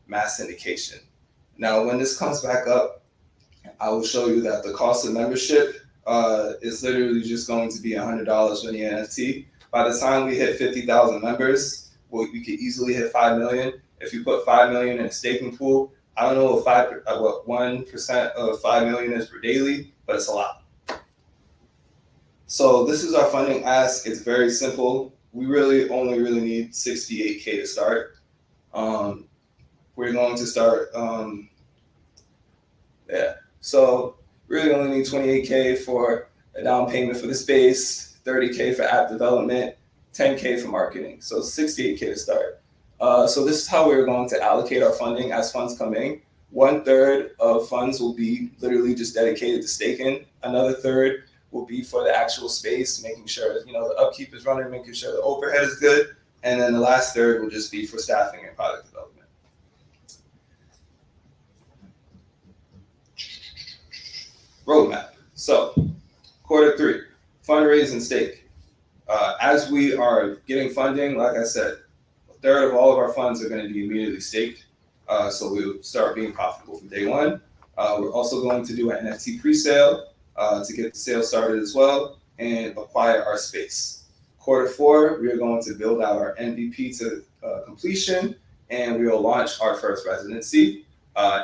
mass syndication. Now, when this comes back up, I will show you that the cost of membership is literally just going to be $100 for the NFT. By the time we hit 50,000 members, we could easily hit 5 million. If you put 5 million in a staking pool, I don't know what 1% of 5 million is per daily, but it's a lot. So this is our funding ask. It's very simple. We only need 68K to start. We're going to start, so really only need 28K for a down payment for the space, 30K for app development, 10K for marketing. So 68K to start. So this is how we're going to allocate our funding as funds come in. 1/3 of funds will be literally just dedicated to staking. Another third will be for the actual space, making sure the upkeep is running, making sure the overhead is good. And then the last third will just be for staffing and product development. Roadmap. So, Q3, fundraise and stake. As we are getting funding, like I said, 1/3 of all of our funds are going to be immediately staked. So we'll start being profitable from day one. We're also going to do an NFT pre-sale to get the sale started as well and acquire our space. Q4, we are going to build out our MVP to completion, and we will launch our first residency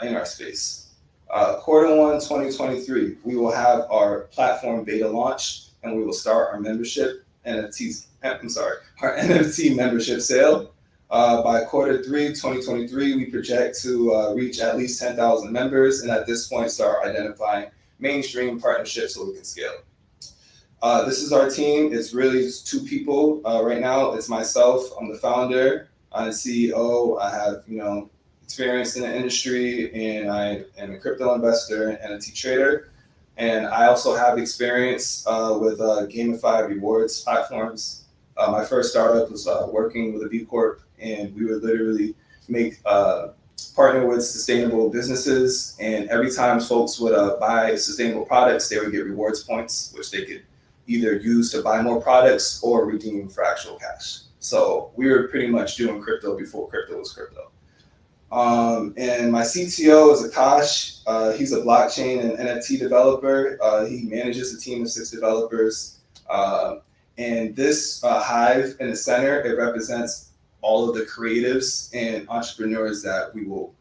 in our space. Q1 2023, we will have our platform beta launch, and we will start our our NFT membership sale. By Q3 2023, we project to reach at least 10,000 members, and at this point, start identifying mainstream partnerships so we can scale. This is our team. It's really just 2 people right now. It's myself. I'm the founder. I'm the CEO. I have experience in the industry, and I am a crypto investor and NFT trader. And I also have experience with gamified rewards platforms. My first startup was working with a B Corp, and we would literally partner with sustainable businesses. And every time folks would buy sustainable products, they would get rewards points, which they could either use to buy more products or redeem for actual cash. So we were pretty much doing crypto before crypto was crypto. And my CTO is Akash. He's a blockchain and NFT developer. He manages a team of 6 developers. And this hive in the center, it represents all of the creatives and entrepreneurs that we will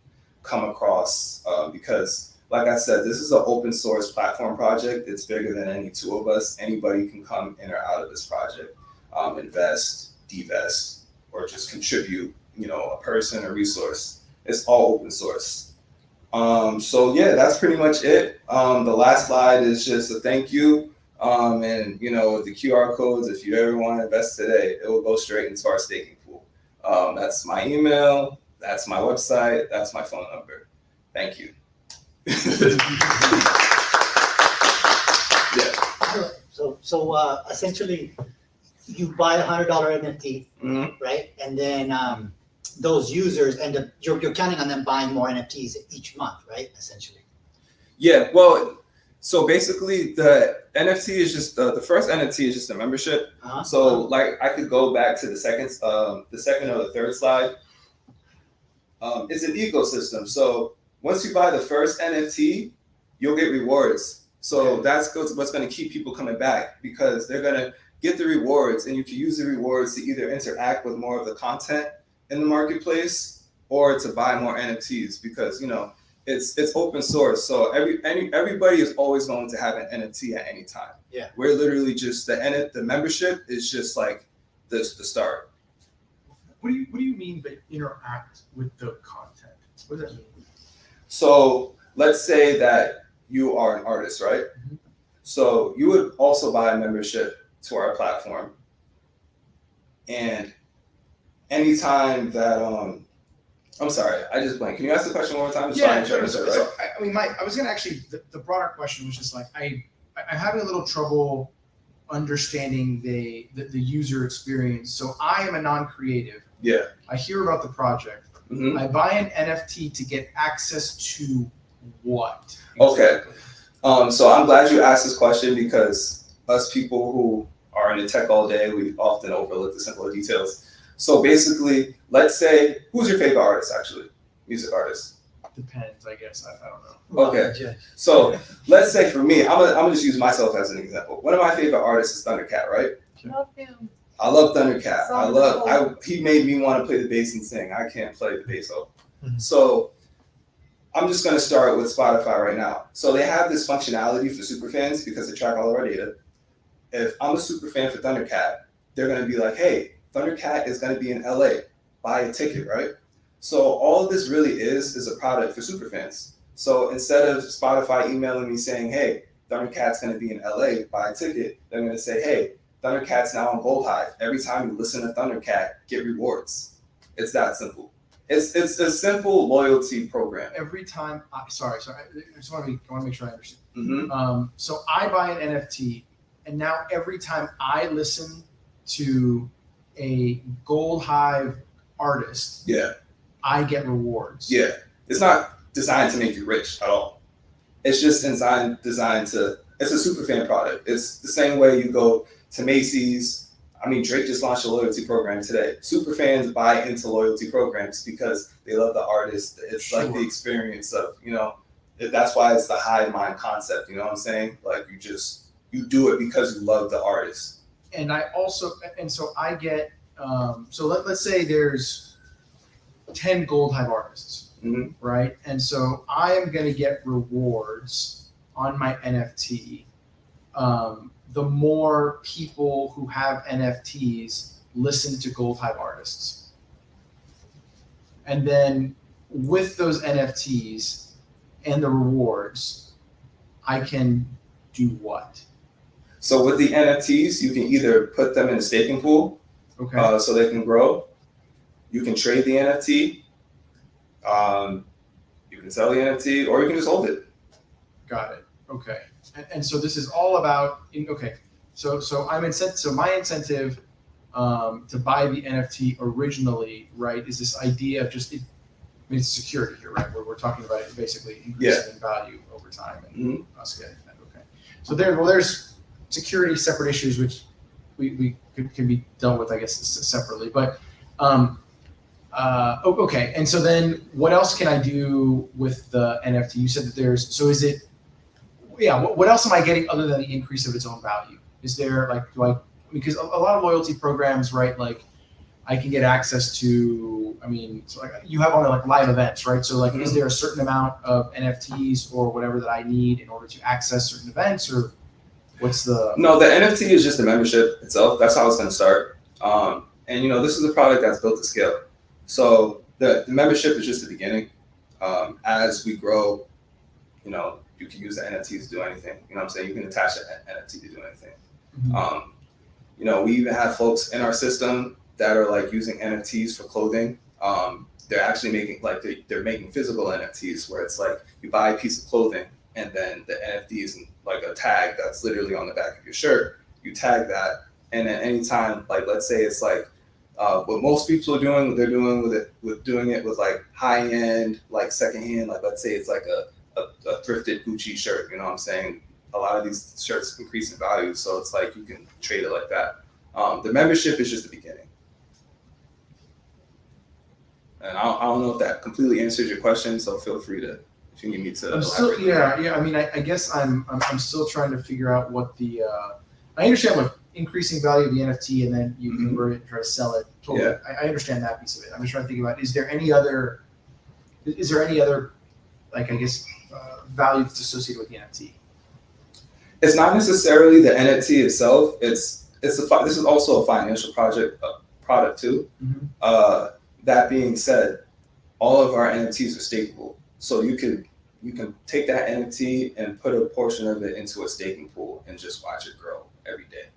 come across because, like I said, this is an open source platform project. It's bigger than any 2 of us. Anybody can come in or out of this project, invest, divest, or just contribute, a person or resource. It's all open source. So yeah, that's pretty much it. The last slide is just a thank you. And with the QR codes, if you ever want to invest today, it will go straight into our staking pool. That's my email, that's my website, that's my phone number. Thank you. Yeah. So essentially, you buy a $100 NFT, Mm-hmm. right? And then those users end up, you're counting on them buying more NFTs each month, right? Essentially. Yeah. Well, so basically, the NFT is just the first NFT is just a membership. So like I could go back to the second or the third slide. It's an ecosystem. So once you buy the first NFT, you'll get rewards. So that's what's going to keep people coming back because they're going to get the rewards, and you can use the rewards to either interact with more of the content in the marketplace or to buy more NFTs because it's open source. So everybody is always going to have an NFT at any time. Yeah. We're literally just the membership is just like the start. What do you mean by interact with the content? What does that mean? So let's say that you are an artist, right? Mm-hmm. So you would also buy a membership to our platform. And anytime that I'm sorry, I just blanked. Can you ask the question one more time? Yeah, sure. So, I was gonna actually the broader question was just like I'm having a little trouble understanding the user experience. So I am a non-creative. Yeah. I hear about the project. Mm-hmm. I buy an NFT to get access to what? Okay. So I'm glad you asked this question because us people who are in the tech all day, we often overlook the simpler details. So basically, let's say, who's your favorite artist, actually? Music artist? depends, I guess. I don't know. Okay. So let's say for me, I'm gonna just use myself as an example. One of my favorite artists is Thundercat, right? Love him. I love Thundercat. Song He made me want to play the bass and sing. I can't play the bass though. Mhm. So I'm just gonna start with Spotify right now. So they have this functionality for super fans because they track all of our data. If I'm a super fan for Thundercat, they're gonna be like, hey, Thundercat is gonna be in LA. Buy a ticket, right? So all this really is a product for super fans. So instead of Spotify emailing me saying, hey, Thundercat's gonna be in LA, buy a ticket, they're gonna say, hey, Thundercat's now on Gold Hive. Every time you listen to Thundercat, get rewards. It's that simple. It's a simple loyalty program. Every time, sorry, I just want to make sure I understand. Mm-hmm. So I buy an NFT, and now every time I listen to a Gold Hive artist, Yeah, I get rewards. yeah. It's not designed to make you rich at all. It's just designed to. It's a super fan product. It's the same way you go to Macy's. I mean, Drake just launched a loyalty program today. Super fans buy into loyalty programs because they love the artist. It's like the experience of, that's why it's the hive mind concept. You know what I'm saying? Like you do it because you love the artist. And so I get, so let's say there's 10 Gold Hive artists, Mhm. right? And so I am going to get rewards on my NFT. The more people who have NFTs listen to Gold Hive artists. And then with those NFTs and the rewards, I can do what? So with the NFTs, you can either put them in a staking pool, Okay. so they can grow. You can trade the NFT. You can sell the NFT, or you can just hold it. Got it. Okay. And so this is all about So my incentive to buy the NFT originally, right, is this idea of it's security here, right? We're talking about it basically increasing in value over time and us getting that. Okay. So there's security separate issues which we can be dealt with, I guess, separately. But okay. And so then what else can I do with the NFT? You said that what else am I getting other than the increase of its own value? Is there because a lot of loyalty programs, right? Like I can get access to, you have all the live events, right? So is there a certain amount of NFTs or whatever that I need in order to access certain events, or what's the? No, the NFT is just the membership itself. That's how it's going to start. And this is a product that's built to scale. So the membership is just the beginning. As we grow, you can use the NFT to do anything. You know what I'm saying? You can attach the NFT to do anything. Mm-hmm. We even have folks in our system that are using NFTs for clothing. They're actually making they're making physical NFTs where it's you buy a piece of clothing and then the NFT is a tag that's literally on the back of your shirt. You tag that, and then anytime, let's say it's what most people are doing, they're doing with high end, secondhand, let's say it's a thrifted Gucci shirt. You know what I'm saying? A lot of these shirts increase in value, so it's you can trade it like that. The membership is just the beginning. And I don't know if that completely answers your question, so feel free to, if you need me to. I guess I'm still trying to figure out what the. I understand increasing value of the NFT and then you convert it and try to sell it. Totally, yeah. I understand that piece of it. I'm just trying to think about is there any other value that's associated with the NFT? It's not necessarily the NFT itself. This is also a financial product too. Mm-hmm. That being said, all of our NFTs are stakeable. So you can take that NFT and put a portion of it into a staking pool and just watch it grow every day.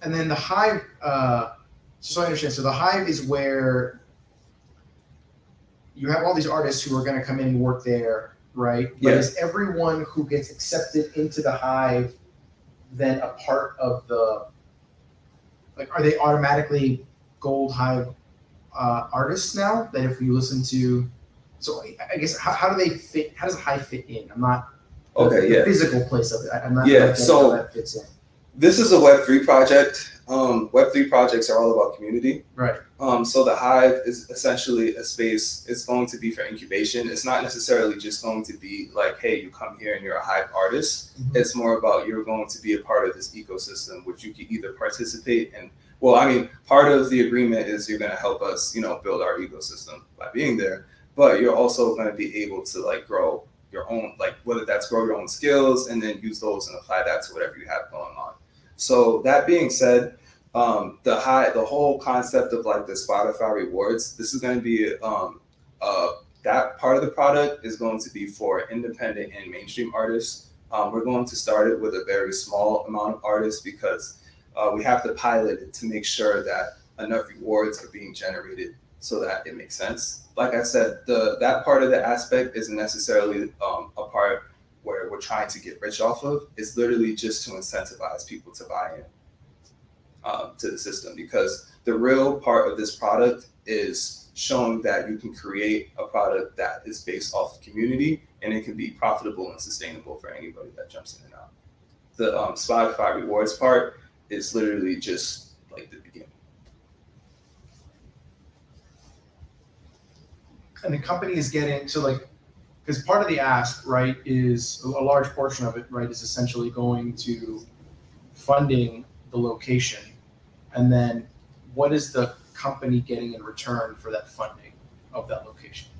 And then the Hive, so I understand. So the Hive is where you have all these artists who are going to come in and work there, right? But is everyone who gets accepted into the Hive then a part of the, are they automatically Gold Hive artists now? That if you listen to, so I guess how do they fit? How does Hive fit in? I'm not the physical place of it. I'm not sure how that fits in. This is a Web3 project. Web3 projects are all about community. Right. So the Hive is essentially a space. It's going to be for incubation. It's not necessarily just going to be like, hey, you come here and you're a Hive artist. Mhm. It's more about you're going to be a part of this ecosystem, which you can either participate in. Well, I mean, part of the agreement is you're going to help us, build our ecosystem by being there. But you're also going to be able to like grow your own, like whether that's grow your own skills and then use those and apply that to whatever you have going on. So that being said, the whole concept of like the Spotify rewards, this is going to be that part of the product is going to be for independent and mainstream artists. We're going to start it with a very small amount of artists because we have to pilot it to make sure that enough rewards are being generated so that it makes sense. Like I said, that part of the aspect isn't necessarily a part where we're trying to get rich off of. It's literally just to incentivize people to buy in to the system, because the real part of this product is showing that you can create a product that is based off of community and it can be profitable and sustainable for anybody that jumps in and out. The Spotify rewards part is literally just like the beginning. And the company is getting, so like, because part of the ask, right, is a large portion of it, right, is essentially going to funding the location. And then what is the company getting in return for that funding of that location?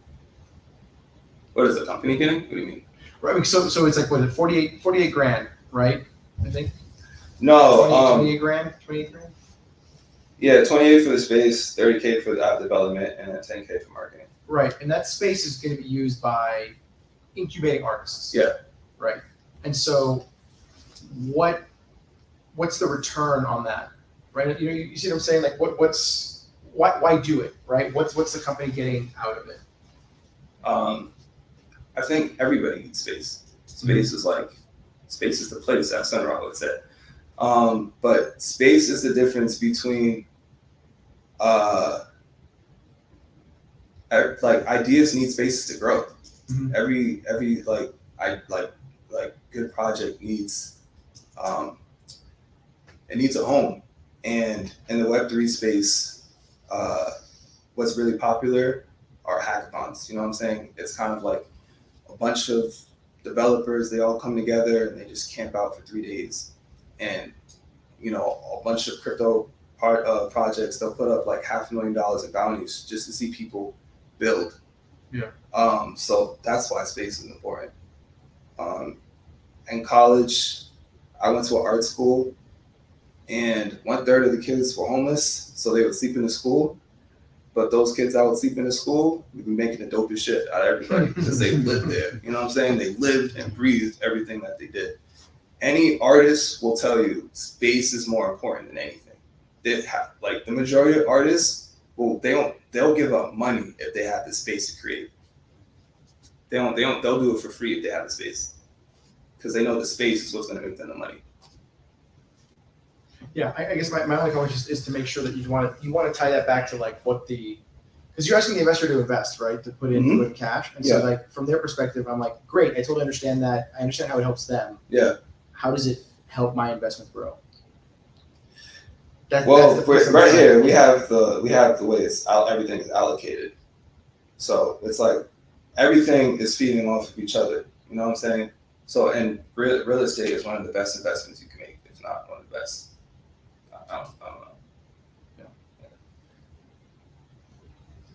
What is the company getting? What do you mean? Right, so it's like, what is it, 48 grand, right? I think. No, 28 grand. Yeah, 28 for the space, 30K for the app development, and then 10K for marketing. Right, and that space is going to be used by incubating artists. Yeah. Right, and so what's the return on that? Right, you see what I'm saying? Like, why do it? Right, what's the company getting out of it? I think everybody needs space. Space is the place, as Sun Ra would say. But space is the difference between like ideas need spaces to grow. Mhm. Every good project needs it needs a home. And in the Web3 space, what's really popular are hackathons. You know what I'm saying? It's kind of like a bunch of developers, they all come together and they just camp out for 3 days. And a bunch of crypto projects, they'll put up like $500,000 in bounties just to see people build. Yeah. So that's why space is important. In college, I went to an art school, and 1/3 of the kids were homeless, so they would sleep in the school. But those kids that would sleep in the school, we'd be making the dopest shit out of everybody because they lived there. You know what I'm saying? They lived and breathed everything that they did. Any artist will tell you space is more important than anything. They have, like, the majority of artists, they'll give up money if they have the space to create. They'll do it for free if they have the space, because they know the space is what's going to make them the money. Yeah, I guess my only comment is to make sure that you want to tie that back to like what because you're asking the investor to invest, right? To put in cash. And so like from their perspective, I'm like, great, I totally understand that. I understand how it helps them. Yeah. How does it help my investment grow? Right here we have the way everything is allocated. So it's like everything is feeding off of each other. You know what I'm saying? So, and real estate is one of the best investments you can make, if not one of the best. I don't know. Yeah.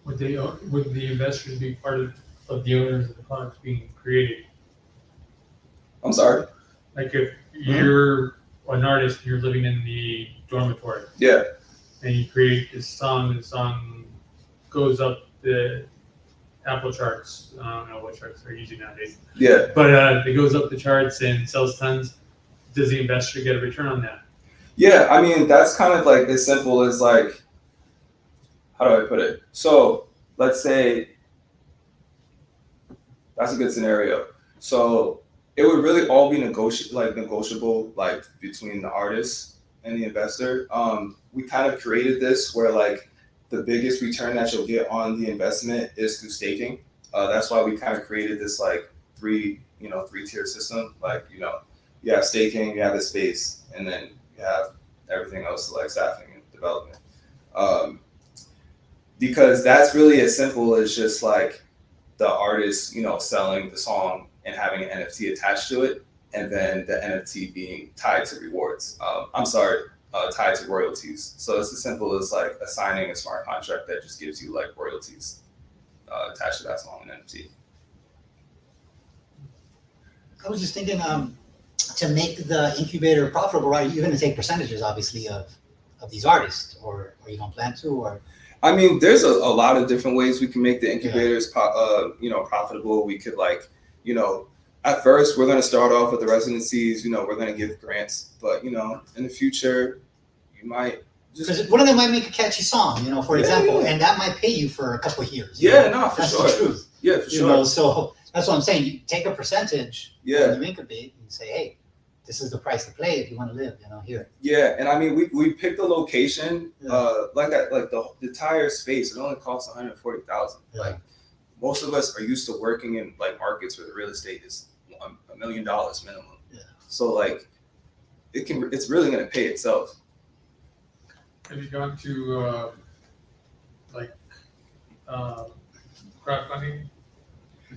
Would the investors be part of the owners of the products being created? I'm sorry? Like if you're an artist and you're living in the dormitory. Yeah. And you create this song, and the song goes up the Apple charts. I don't know what charts they're using nowadays. Yeah. But it goes up the charts and sells tons. Does the investor get a return on that? Yeah, I mean, that's kind of like as simple as like, how do I put it? So let's say, that's a good scenario. So it would really all be negotiable like between the artist and the investor. We kind of created this where like the biggest return that you'll get on the investment is through staking. That's why we kind of created this like three-tier system. Like, you have staking, you have the space, and then you have everything else, like staffing and development. Because that's really as simple as just like the artist, you know, selling the song and having an NFT attached to it, and then the NFT being tied to rewards. Tied to royalties. So it's as simple as like assigning a smart contract that just gives you like royalties attached to that song and NFT. I was just thinking, to make the incubator profitable, right? You're going to take percentages, obviously, of these artists, or you don't plan to, or. I mean, there's a lot of different ways we can make the incubators, profitable. We could like, you know, at first we're going to start off with the residencies. You know, we're going to give grants, but you know, in the future, you might just. Because one of them might make a catchy song, you know, for example, and that might pay you for a couple of years. Yeah, no, for that's sure. the truth. Yeah, for You sure. know, so that's what I'm saying. You take a percentage, Yeah. and you incubate, and say, hey, this is the price to play if you want to live, you know, here. Yeah, and I mean, we picked a location, like the entire space. It only costs $140,000. Yeah. Like most of us are used to working in like markets where the real estate is $1 million minimum. Yeah. So like, it's really gonna pay itself. Have you gone to crowdfunding?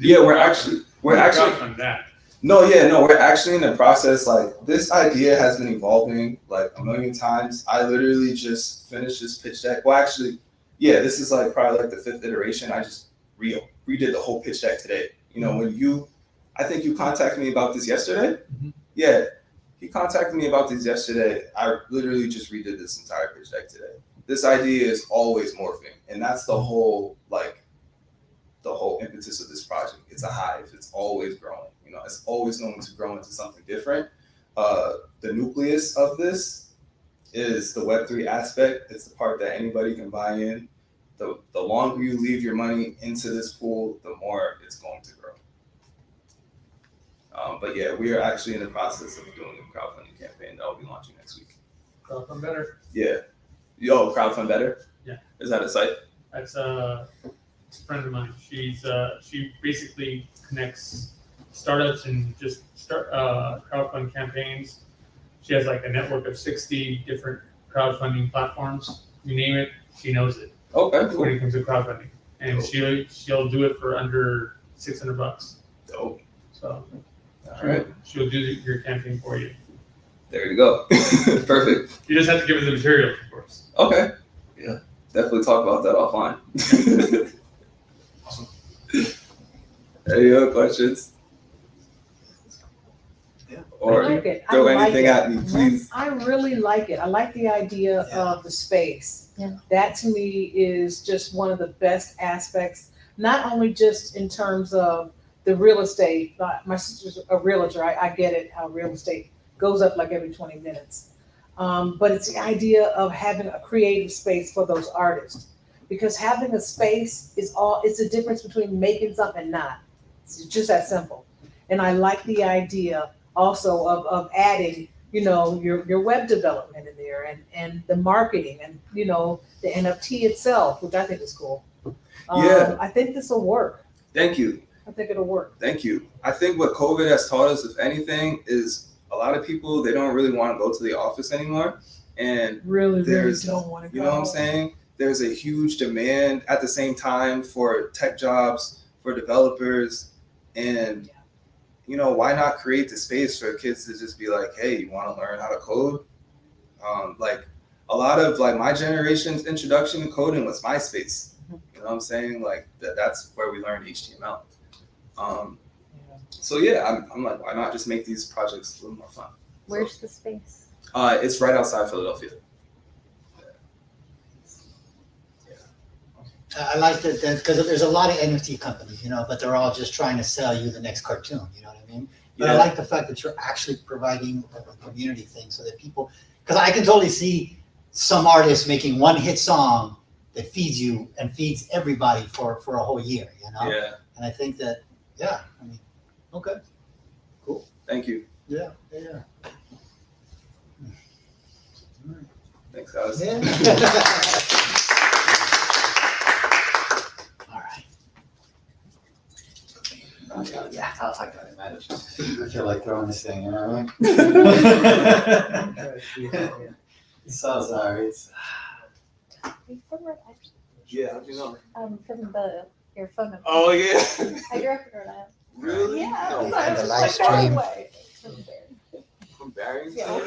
Yeah, we're actually crowdfund that. No, we're actually in the process. Like this idea has been evolving like a million times. I literally just finished this pitch deck. Well, actually, yeah, this is like probably like the 5th iteration. I just redid the whole pitch deck today. You know, I think you contacted me about this yesterday. Mhm. Yeah, he contacted me about this yesterday. I literally just redid this entire pitch deck today. This idea is always morphing, and that's the whole impetus of this project. It's a hive. It's always growing. You know, it's always going to grow into something different. The nucleus of this is the Web3 aspect. It's the part that anybody can buy in. The longer you leave your money into this pool, the more it's going to grow. But yeah, we are actually in the process of doing a crowdfunding campaign that will be launching next week. Crowdfund Better. Yeah. Yo, Crowdfund Better? Yeah. Is that a site? That's a friend of mine. She basically connects startups and just crowdfund campaigns. She has like a network of 60 different crowdfunding platforms. You name it, she knows it. Okay, cool. When it comes to crowdfunding, and she'll do it for under $600. Dope. So, All right. she'll do your campaign for you. There you go. Perfect. You just have to give her the material, of course. Okay. Yeah. Definitely talk about that offline. Awesome. Any other questions? Or I like it. throw I like anything it. at me, please. I really like it. I like the idea of the space. Yeah. That to me is just one of the best aspects, not only just in terms of the real estate, but my sister's a realtor. I get it, how real estate goes up like every 20 minutes. But it's the idea of having a creative space for those artists. Because having a space it's the difference between making something and not. It's just that simple. And I like the idea also of adding, you know, your web development in there and the marketing and, you know, the NFT itself, which I think is cool. Yeah. I think this will work. Thank you. I think it'll work. Thank you. I think what COVID has taught us, if anything, is a lot of people, they don't really want to go to the office anymore. And Really there's, don't want to go. you know what I'm saying? There's a huge demand at the same time for tech jobs, for developers, and you know, why not create the space for kids to just be like, hey, you want to learn how to code? Like a lot of like my generation's introduction to coding was MySpace. You know what I'm saying? Like that's where we learned HTML. So yeah, I'm like, why not just make these projects a little more fun? Where's the space? It's right outside Philadelphia. I like that because there's a lot of NFT companies, you know, but they're all just trying to sell you the next cartoon. You know what I mean? But I Yeah. like the fact that you're actually providing a community thing so that people, because I can totally see some artists making one hit song that feeds you and feeds everybody for a whole year, you know? Yeah. And I think that, yeah, I mean, okay, cool. Thank you. Yeah. Thanks, guys. Yeah. All right. Yeah, I got it, man. I feel like throwing this thing, you know what I mean? So sorry. It's From Rhode Island. Yeah, how'd you know? From your phone number. Oh yeah. I grew up in Rhode Island. Really? Yeah. No, And the it's live like far stream. away from there. from Barrington? Yeah.